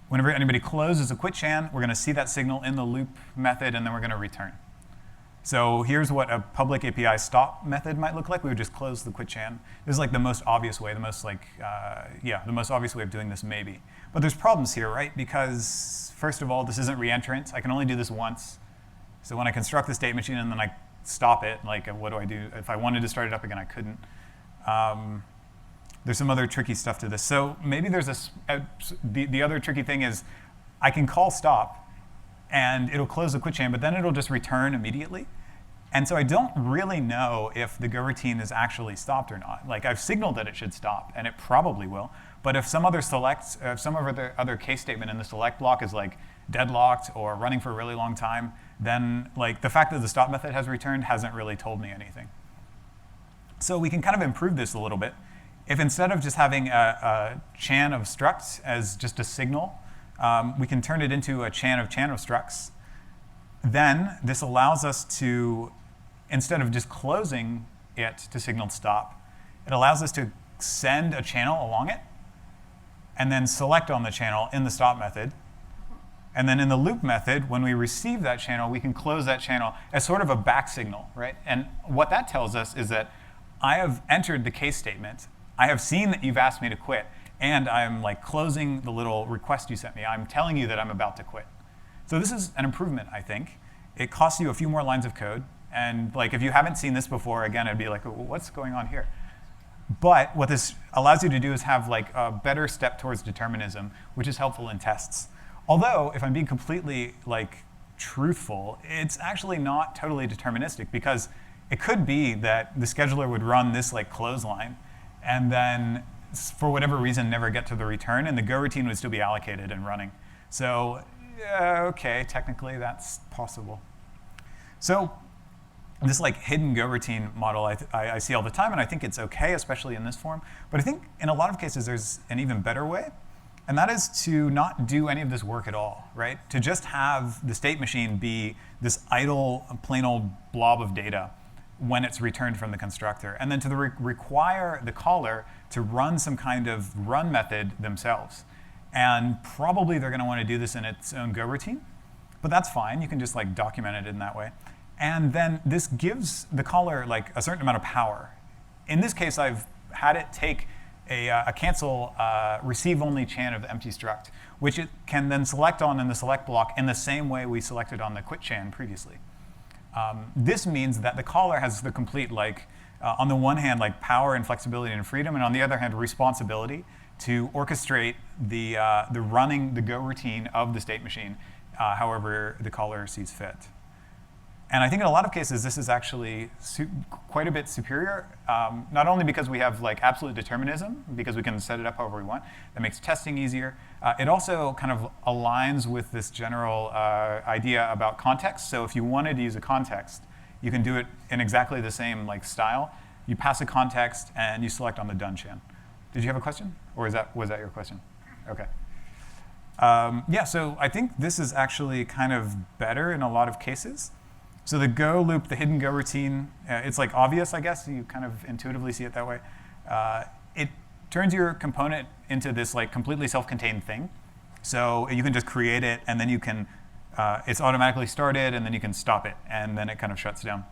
Speaker 8: Whenever anybody closes a quit chan, we're going to see that signal in the loop method, and then we're going to return. So here's what a public API stop method might look like. We would just close the quit chan. This is the most obvious way, the most obvious way of doing this maybe. But there's problems here, right? Because first of all, this isn't reentrant. I can only do this once. So when I construct the state machine and then I stop it, what do I do? If I wanted to start it up again, I couldn't. There's some other tricky stuff to this. So maybe there's the other tricky thing is I can call stop, and it'll close the quit chain, but then it'll just return immediately. And so I don't really know if the go routine is actually stopped or not. I've signaled that it should stop, and it probably will. But if some other other case statement in the select block is deadlocked or running for a really long time, then the fact that the stop method has returned hasn't really told me anything. So we can kind of improve this a little bit. If instead of just having a chan of structs as just a signal, we can turn it into a chan of structs, then this allows us to, instead of just closing it to signal stop, it allows us to send a channel along it and then select on the channel in the stop method. And then in the loop method, when we receive that channel, we can close that channel as sort of a back signal, right? And what that tells us is that I have entered the case statement. I have seen that you've asked me to quit, and I'm closing the little request you sent me. I'm telling you that I'm about to quit. So this is an improvement, I think. It costs you a few more lines of code. And if you haven't seen this before, again, it'd be well, what's going on here? But what this allows you to do is have a better step towards determinism, which is helpful in tests. Although, if I'm being completely truthful, it's actually not totally deterministic, because it could be that the scheduler would run this clothesline, and then for whatever reason never get to the return, and the go routine would still be allocated and running. So, okay, technically that's possible. So this like hidden Go routine model I see all the time, and I think it's okay, especially in this form. But I think in a lot of cases there's an even better way, and that is to not do any of this work at all, right? To just have the state machine be this idle, plain old blob of data when it's returned from the constructor, and then to require the caller to run some kind of run method themselves. And probably they're going to want to do this in its own Go routine, but that's fine. You can just like document it in that way. And then this gives the caller like a certain amount of power. In this case, I've had it take a cancel receive-only chain of the empty struct, which it can then select on in the select block in the same way we selected on the quit chain previously. This means that the caller has the complete, like, on the one hand, like power and flexibility and freedom, and on the other hand, responsibility to orchestrate the running the Go routine of the state machine however the caller sees fit. And I think in a lot of cases, this is actually quite a bit superior, not only because we have like absolute determinism, because we can set it up however we want, that makes testing easier. It also kind of aligns with this general idea about context. So if you wanted to use a context, you can do it in exactly the same like style. You pass a context, and you select on the done chain. Did you have a question? Or was that your question? OK. Yeah, so I think this is actually kind of better in a lot of cases. So the Go loop, the hidden Go routine, it's like obvious, I guess. You kind of intuitively see it that way. It turns your component into this like completely self-contained thing. So you can just create it, and then you can, it's automatically started, and then you can stop it, and then it kind of shuts down.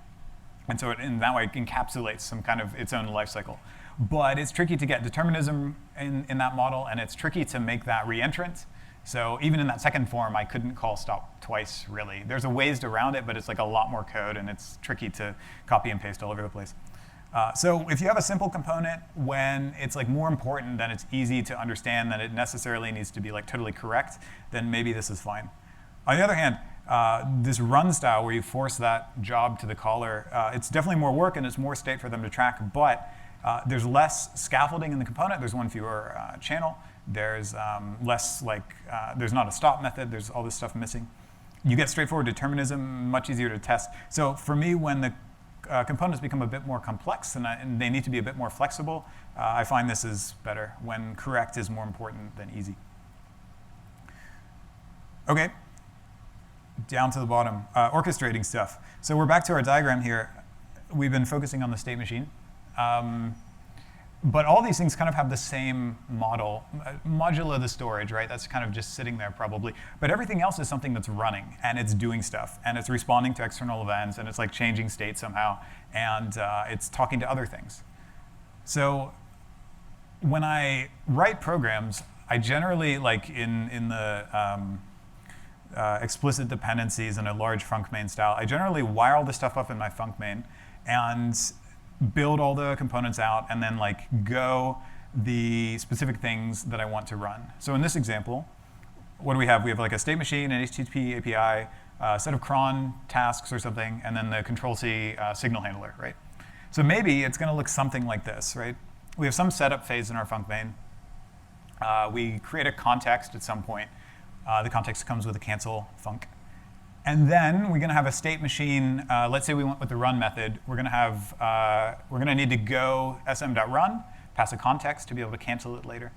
Speaker 8: And so in that way, it encapsulates some kind of its own life cycle. But it's tricky to get determinism in that model, and it's tricky to make that reentrant. So even in that second form, I couldn't call stop twice, really. There's a ways around it, but it's like a lot more code, and it's tricky to copy and paste all over the place. So if you have a simple component, when it's like more important than it's easy to understand that it necessarily needs to be like totally correct, then maybe this is fine. On the other hand, this run style where you force that job to the caller, it's definitely more work, and it's more state for them to track, but there's less scaffolding in the component. There's one fewer channel. There's less like, there's not a stop method. There's all this stuff missing. You get straightforward determinism, much easier to test. So for me, when the components become a bit more complex and they need to be a bit more flexible, I find this is better when correct is more important than easy. OK, down to the bottom, orchestrating stuff. So we're back to our diagram here. We've been focusing on the state machine. But all these things kind of have the same model, modulo the storage, right? That's kind of just sitting there probably. But everything else is something that's running, and it's doing stuff, and it's responding to external events, and it's like changing state somehow, and it's talking to other things. So when I write programs, I generally, like in the explicit dependencies in a large func main style, I generally wire all this stuff up in my func main, and build all the components out, and then like go the specific things that I want to run. So in this example, what do we have? We have like a state machine, an HTTP API, a set of cron tasks or something, and then the Control-C signal handler, right? So maybe it's going to look something like this, right? We have some setup phase in our func main. We create a context at some point. The context comes with a cancel func. And then we're going to have a state machine. Let's say we went with the run method. We're going to need to go sm.run, pass a context to be able to cancel it later.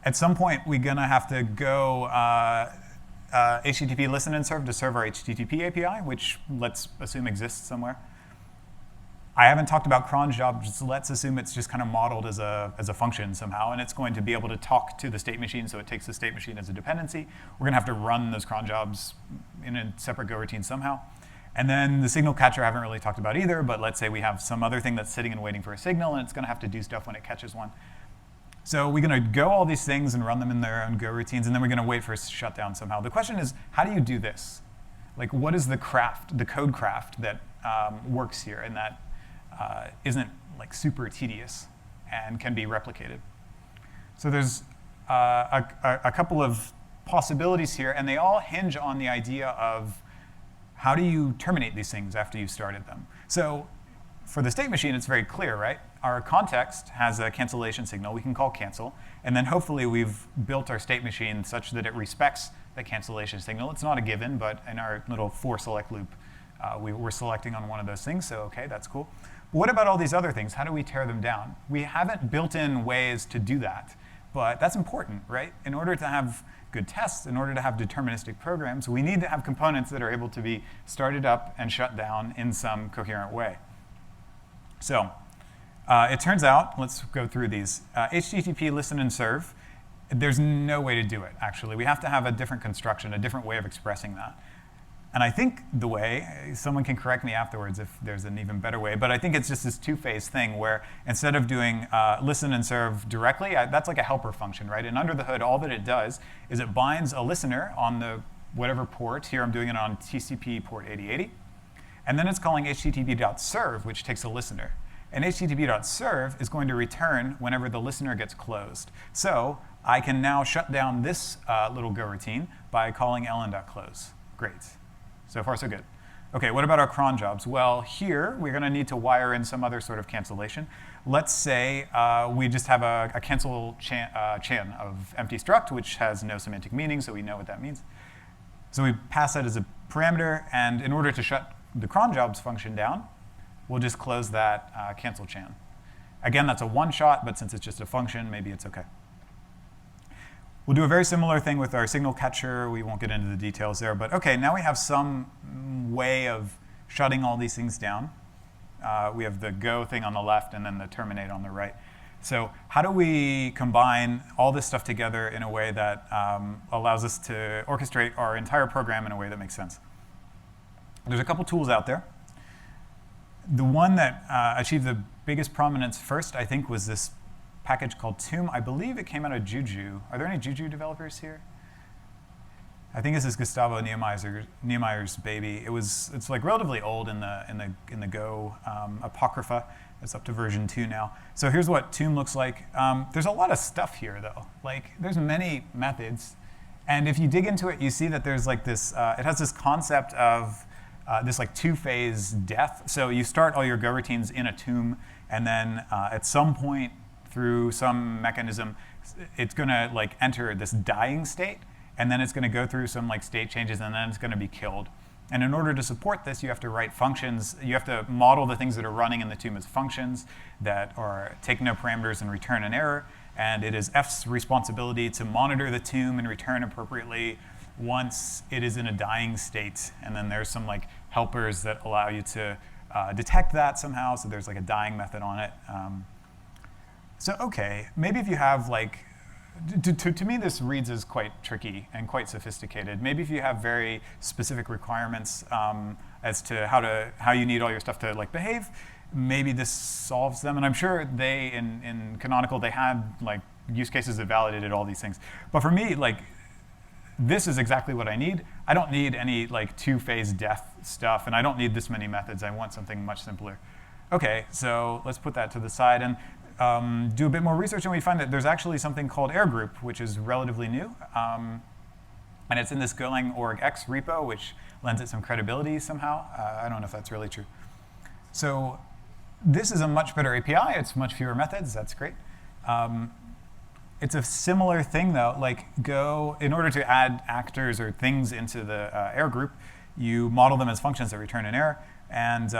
Speaker 8: At some point, we're going to have to go HTTP listen and serve to serve our HTTP API, which let's assume exists somewhere. I haven't talked about cron jobs. Let's assume it's just kind of modeled as a function somehow, and it's going to be able to talk to the state machine, so it takes the state machine as a dependency. We're going to have to run those cron jobs in a separate Go routine somehow. And then the signal catcher I haven't really talked about either, but let's say we have some other thing that's sitting and waiting for a signal, and it's going to have to do stuff when it catches one. So we're going to go all these things and run them in their own Go routines, and then we're going to wait for a shutdown somehow. The question is, how do you do this? Like, what is the craft, the code craft that works here and that isn't like super tedious and can be replicated? So there's a couple of possibilities here, and they all hinge on the idea of how do you terminate these things after you've started them. So for the state machine, it's very clear, right? Our context has a cancellation signal we can call cancel, and then hopefully we've built our state machine such that it respects the cancellation signal. It's not a given, but in our little for select loop, we're selecting on one of those things, so okay, that's cool. But what about all these other things? How do we tear them down? We haven't built in ways to do that, but that's important, right? In order to have good tests, in order to have deterministic programs, we need to have components that are able to be started up and shut down in some coherent way. So it turns out, let's go through these. HTTP listen and serve, there's no way to do it, actually. We have to have a different construction, a different way of expressing that. And I think the way, someone can correct me afterwards if there's an even better way, but I think it's just this two-phase thing where instead of doing listen and serve directly, that's like a helper function, right? And under the hood, all that it does is it binds a listener on the whatever port. Here I'm doing it on TCP port 8080. And then it's calling http.serve, which takes a listener. And http.serve is going to return whenever the listener gets closed. So I can now shut down this little go routine by calling ln.close. Great. So far, so good. OK, what about our cron jobs? Well, here, we're going to need to wire in some other sort of cancellation. Let's say we just have a cancel chan of empty struct, which has no semantic meaning, so we know what that means. So we pass that as a parameter. And in order to shut the cron jobs function down, we'll just close that cancel chan. Again, that's a one-shot, but since it's just a function, maybe it's OK. We'll do a very similar thing with our signal catcher. We won't get into the details there. But OK, now we have some way of shutting all these things down. We have the go thing on the left and then the terminate on the right. So how do we combine all this stuff together in a way that allows us to orchestrate our entire program in a way that makes sense? There's a couple tools out there. The one that achieved the biggest prominence first, I think, was this package called Tomb. I believe it came out of Juju. Are there any Juju developers here? I think this is Gustavo Niemeyer's baby. It's like relatively old in the Go apocrypha. It's up to version 2 now. So here's what Tomb looks like. There's a lot of stuff here, though. Like there's many methods, and if you dig into it, you see that there's like this. It has this concept of this like two-phase death. So you start all your Go routines in a tomb, and then at some point through some mechanism, it's going to like enter this dying state, and then it's going to go through some like state changes, and then it's going to be killed. And in order to support this, you have to write functions. You have to model the things that are running in the tomb as functions that take no parameters and return an error. And it is F's responsibility to monitor the tomb and return appropriately once it is in a dying state. And then there's some like helpers that allow you to detect that somehow. So there's like a dying method on it. So OK, maybe if you have like, to me this reads as quite tricky and quite sophisticated. Maybe if you have very specific requirements as to how you need all your stuff to like behave, maybe this solves them. And I'm sure they in Canonical they had like use cases that validated all these things. But for me, like this is exactly what I need. I don't need any like two-phase death stuff, and I don't need this many methods. I want something much simpler. OK, so let's put that to the side and do a bit more research, and we find that there's actually something called AirGroup, which is relatively new. And it's in this Golang org X repo, which lends it some credibility somehow. I don't know if that's really true. So this is a much better API. It's much fewer methods. That's great. It's a similar thing, though. Like Go, in order to add actors or things into the AirGroup, you model them as functions that return an error. And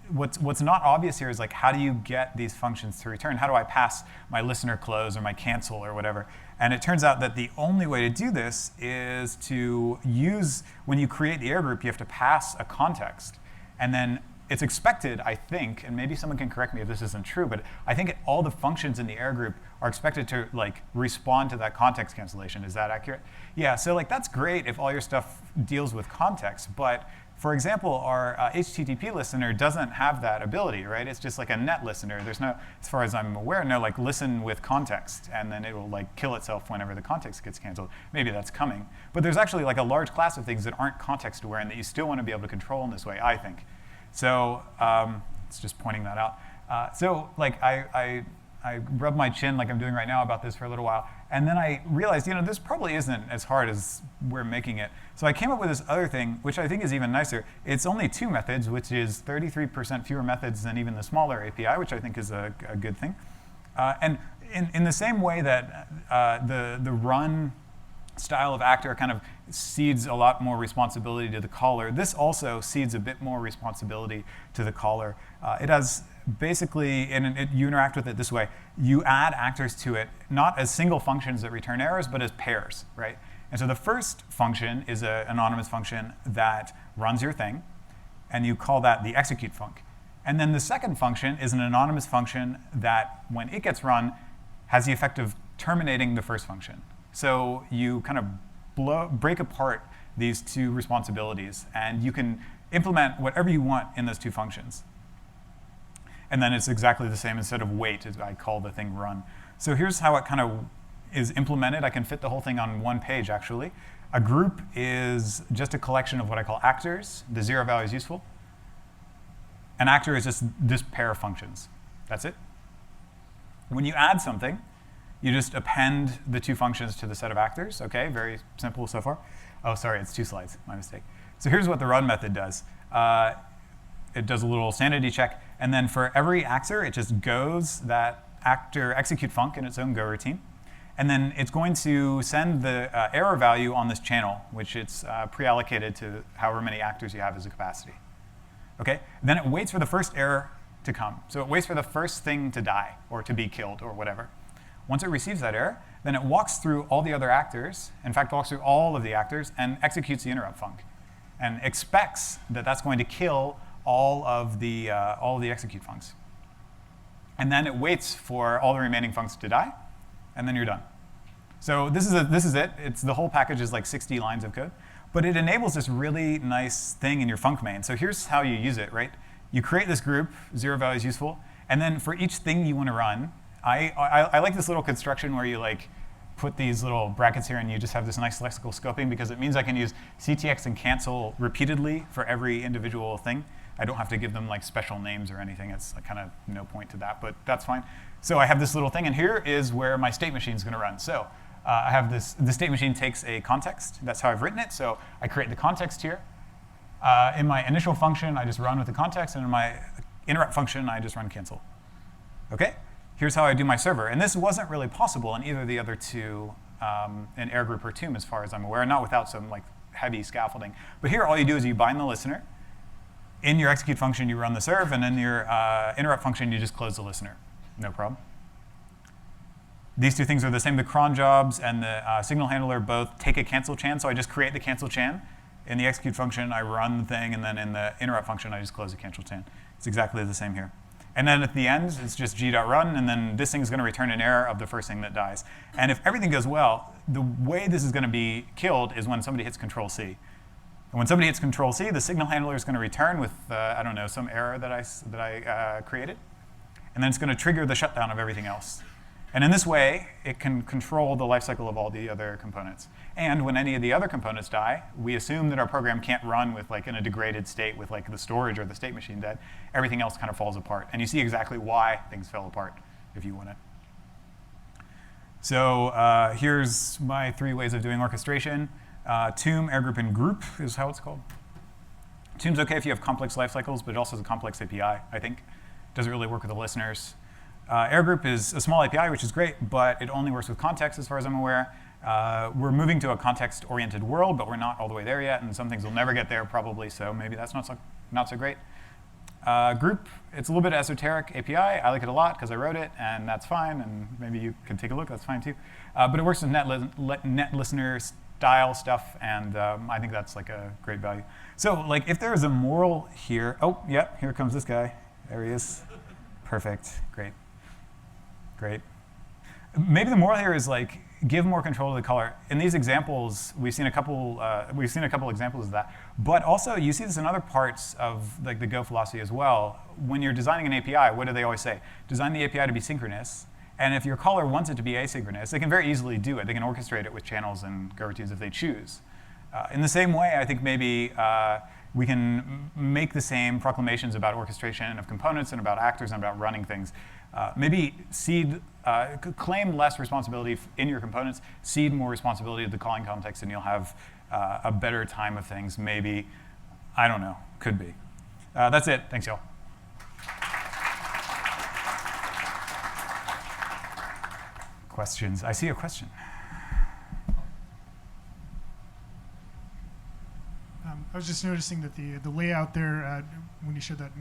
Speaker 8: what's not obvious here is like, how do you get these functions to return? How do I pass my listener close or my cancel or whatever? And it turns out that the only way to do this is to use, when you create the AirGroup, you have to pass a context. And then it's expected, I think, and maybe someone can correct me if this isn't true, but I think all the functions in the AirGroup are expected to like respond to that context cancellation. Is that accurate? Yeah, so like that's great if all your stuff deals with context, but for example, our HTTP listener doesn't have that ability, right? It's just like a net listener. There's no, as far as I'm aware, no like listen with context, and then it will like kill itself whenever the context gets canceled. Maybe that's coming. But there's actually like a large class of things that aren't context aware and that you still want to be able to control in this way, I think. So it's just pointing that out. So like I I rubbed my chin like I'm doing right now about this for a little while. And then I realized, this probably isn't as hard as we're making it. So I came up with this other thing, which I think is even nicer. It's only 2 methods, which is 33% fewer methods than even the smaller API, which I think is a good thing. And in the same way that the run style of actor kind of cedes a lot more responsibility to the caller, this also cedes a bit more responsibility to the caller. It has basically, and you interact with it this way. You add actors to it, not as single functions that return errors, but as pairs, right? And so the first function is an anonymous function that runs your thing, and you call that the execute func. And then the second function is an anonymous function that, when it gets run, has the effect of terminating the first function. So you kind of break apart these 2 responsibilities, and you can implement whatever you want in those 2 functions. And then it's exactly the same. Instead of wait, I call the thing run. So here's how it kind of is implemented. I can fit the whole thing on 1 page, actually. A group is just a collection of what I call actors. The 0 value is useful. An actor is just this pair of functions. That's it. When you add something, you just append the 2 functions to the set of actors. OK, very simple so far. Oh, sorry, it's 2 slides. My mistake. So here's what the run method does. It does a little sanity check. And then for every actor, it just goes that actor execute func in its own go routine. And then it's going to send the error value on this channel, which it's pre-allocated to however many actors you have as a capacity. OK? Then it waits for the first error to come. So it waits for the first thing to die or to be killed or whatever. Once it receives that error, then it walks through all the other actors, in fact, walks through all of the actors, and executes the interrupt func, and expects that that's going to kill all of the execute funcs. And then it waits for all the remaining funcs to die, and then you're done. So this is it. The whole package is like 60 lines of code. But it enables this really nice thing in your func main. So here's how you use it, right? You create this group, 0 value is useful, and then for each thing you want to run, I like this little construction where you like put these little brackets here and you just have this nice lexical scoping, because it means I can use ctx and cancel repeatedly for every individual thing. I don't have to give them like special names or anything. It's like kind of no point to that, but that's fine. So I have this little thing, and here is where my state machine is going to run. So I have this. The state machine takes a context. That's how I've written it. So I create the context here. In my initial function, I just run with the context, and in my interrupt function, I just run cancel. OK? Here's how I do my server. And this wasn't really possible in either of the other 2, in air group or tomb, as far as I'm aware, not without some like heavy scaffolding. But here, all you do is you bind the listener. In your execute function, you run the serve, and in your interrupt function, you just close the listener. No problem. These 2 things are the same. The cron jobs and the signal handler both take a cancel chan. So I just create the cancel chan. In the execute function, I run the thing, and then in the interrupt function, I just close the cancel chan. It's exactly the same here. And then at the end, it's just g.run, and then this thing is going to return an error of the first thing that dies. And if everything goes well, the way this is going to be killed is when somebody hits Control-C. And when somebody hits Control-C, the signal handler is going to return with, I don't know, some error that I created. And then it's going to trigger the shutdown of everything else. And in this way, it can control the lifecycle of all the other components. And when any of the other components die, we assume that our program can't run with like in a degraded state with like the storage or the state machine dead. Everything else kind of falls apart. And you see exactly why things fell apart if you want it. So here's my 3 ways of doing orchestration. Tomb, air group, and group is how it's called. Tomb's OK if you have complex lifecycles, but it also has a complex API, I think. Doesn't really work with the listeners. Air group is a small API, which is great, but it only works with context as far as I'm aware. We're moving to a context-oriented world, but we're not all the way there yet, and some things will never get there probably, so maybe that's not so great. Group, it's a little bit esoteric API. I like it a lot because I wrote it, and that's fine, and maybe you can take a look, that's fine too. But it works with net listener style stuff, and I think that's like a great value. So like if there is a moral here, oh, yep, here comes this guy. There he is. Perfect, great. Great. Maybe the moral here is like give more control to the caller. In these examples, we've seen a couple examples of that. But also, you see this in other parts of like the Go philosophy as well. When you're designing an API, what do they always say? Design the API to be synchronous. And if your caller wants it to be asynchronous, they can very easily do it. They can orchestrate it with channels and Go routines if they choose. In the same way, I think maybe we can make the same proclamations about orchestration of components and about actors and about running things. Maybe claim less responsibility in your components, cede more responsibility to the calling context, and you'll have a better time of things, maybe. I don't know, could be. That's it, thanks y'all. Questions, I see a question.
Speaker 5: I was just noticing that the layout there, when you showed that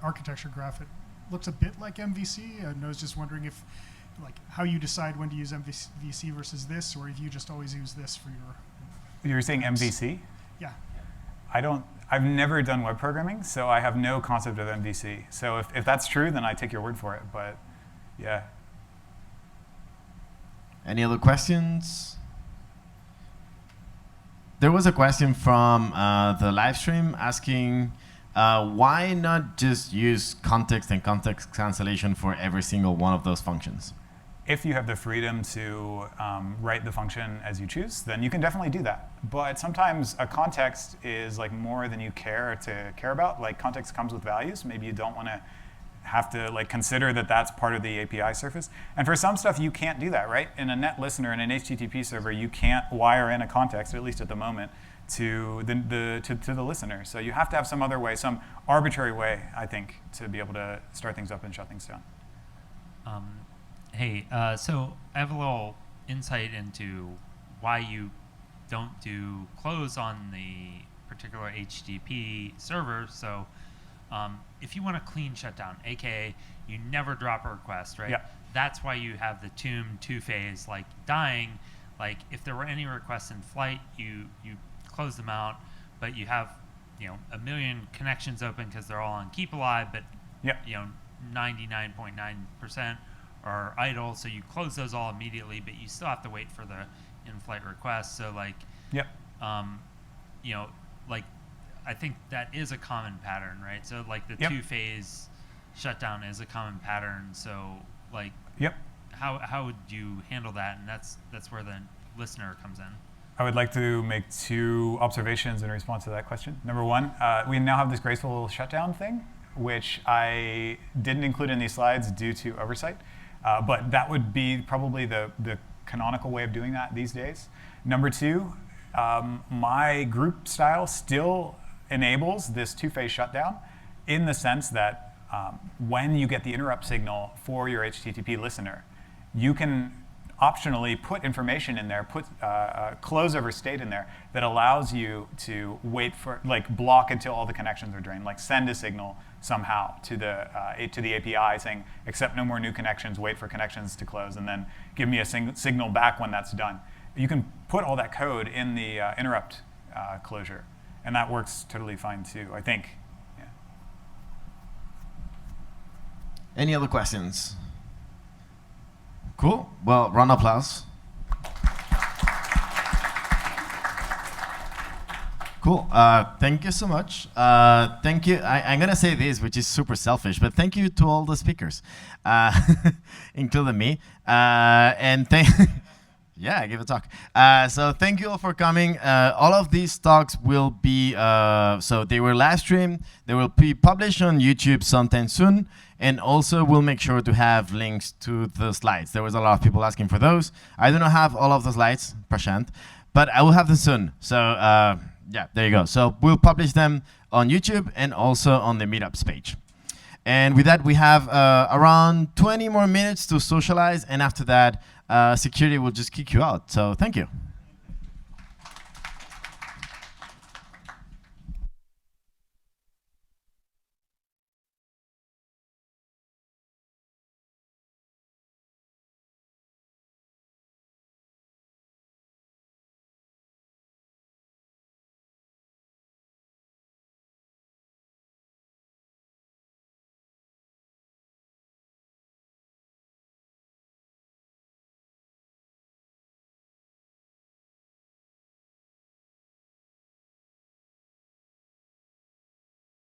Speaker 5: architecture graph, it looks a bit like MVC, and I was just wondering if, like, how you decide when to use MVC versus this, or if you just always use this for your.
Speaker 8: You're saying MVC?
Speaker 5: Yeah.
Speaker 8: I've never done web programming, so I have no concept of MVC. So if that's true, then I take your word for it, but yeah.
Speaker 1: Any other questions? There was a question from the live stream asking, why not just use context and context cancellation for every single one of those functions?
Speaker 8: If you have the freedom to write the function as you choose, then you can definitely do that. But sometimes a context is like more than you care about. Like context comes with values. Maybe you don't want to have to like consider that that's part of the API surface. And for some stuff, you can't do that, right? In a net listener, in an HTTP server, you can't wire in a context, at least at the moment, to the listener. So you have to have some other way, some arbitrary way, I think, to be able to start things up and shut things down.
Speaker 4: Hey, so I have a little insight into why you don't do close on the particular HTTP server. So if you want a clean shutdown, aka you never drop a request, right?
Speaker 8: Yeah.
Speaker 4: That's why you have the tomb two-phase, like dying. Like if there were any requests in flight, you close them out, but you have 1 million connections open because they're all on keep alive, but 99.9% are idle, so you close those all immediately, but you still have to wait for the in-flight request. So like, I think that is a common pattern, right? So like the two-phase shutdown is a common pattern. So like, how would you handle that? And that's where the listener comes in.
Speaker 8: I would like to make 2 observations in response to that question. Number 1, we now have this graceful shutdown thing, which I didn't include in these slides due to oversight. But that would be probably the canonical way of doing that these days. Number 2, my group style still enables this two-phase shutdown in the sense that when you get the interrupt signal for your HTTP listener, you can optionally put information in there, put a close over state in there that allows you to wait for, like, block until all the connections are drained, like send a signal somehow to the API saying, accept no more new connections, wait for connections to close, and then give me a signal back when that's done. You can put all that code in the interrupt closure, and that works totally fine too, I think. Yeah.
Speaker 1: Any other questions? Cool. Well, round of applause. Cool. Thank you so much. Thank you. I'm going to say this, which is super selfish, but thank you to all the speakers, including me. And yeah, give a talk. So thank you all for coming. All of these talks will be, so they were live streamed. They will be published on YouTube sometime soon. And also, we'll make sure to have links to the slides. There was a lot of people asking for those. I do not have all of the slides, Prashant, but I will have them soon. So yeah, there you go. So we'll publish them on YouTube and also on the Meetups page. And with that, we have around 20 more minutes to socialize. And after that, security will just kick you out. So thank you.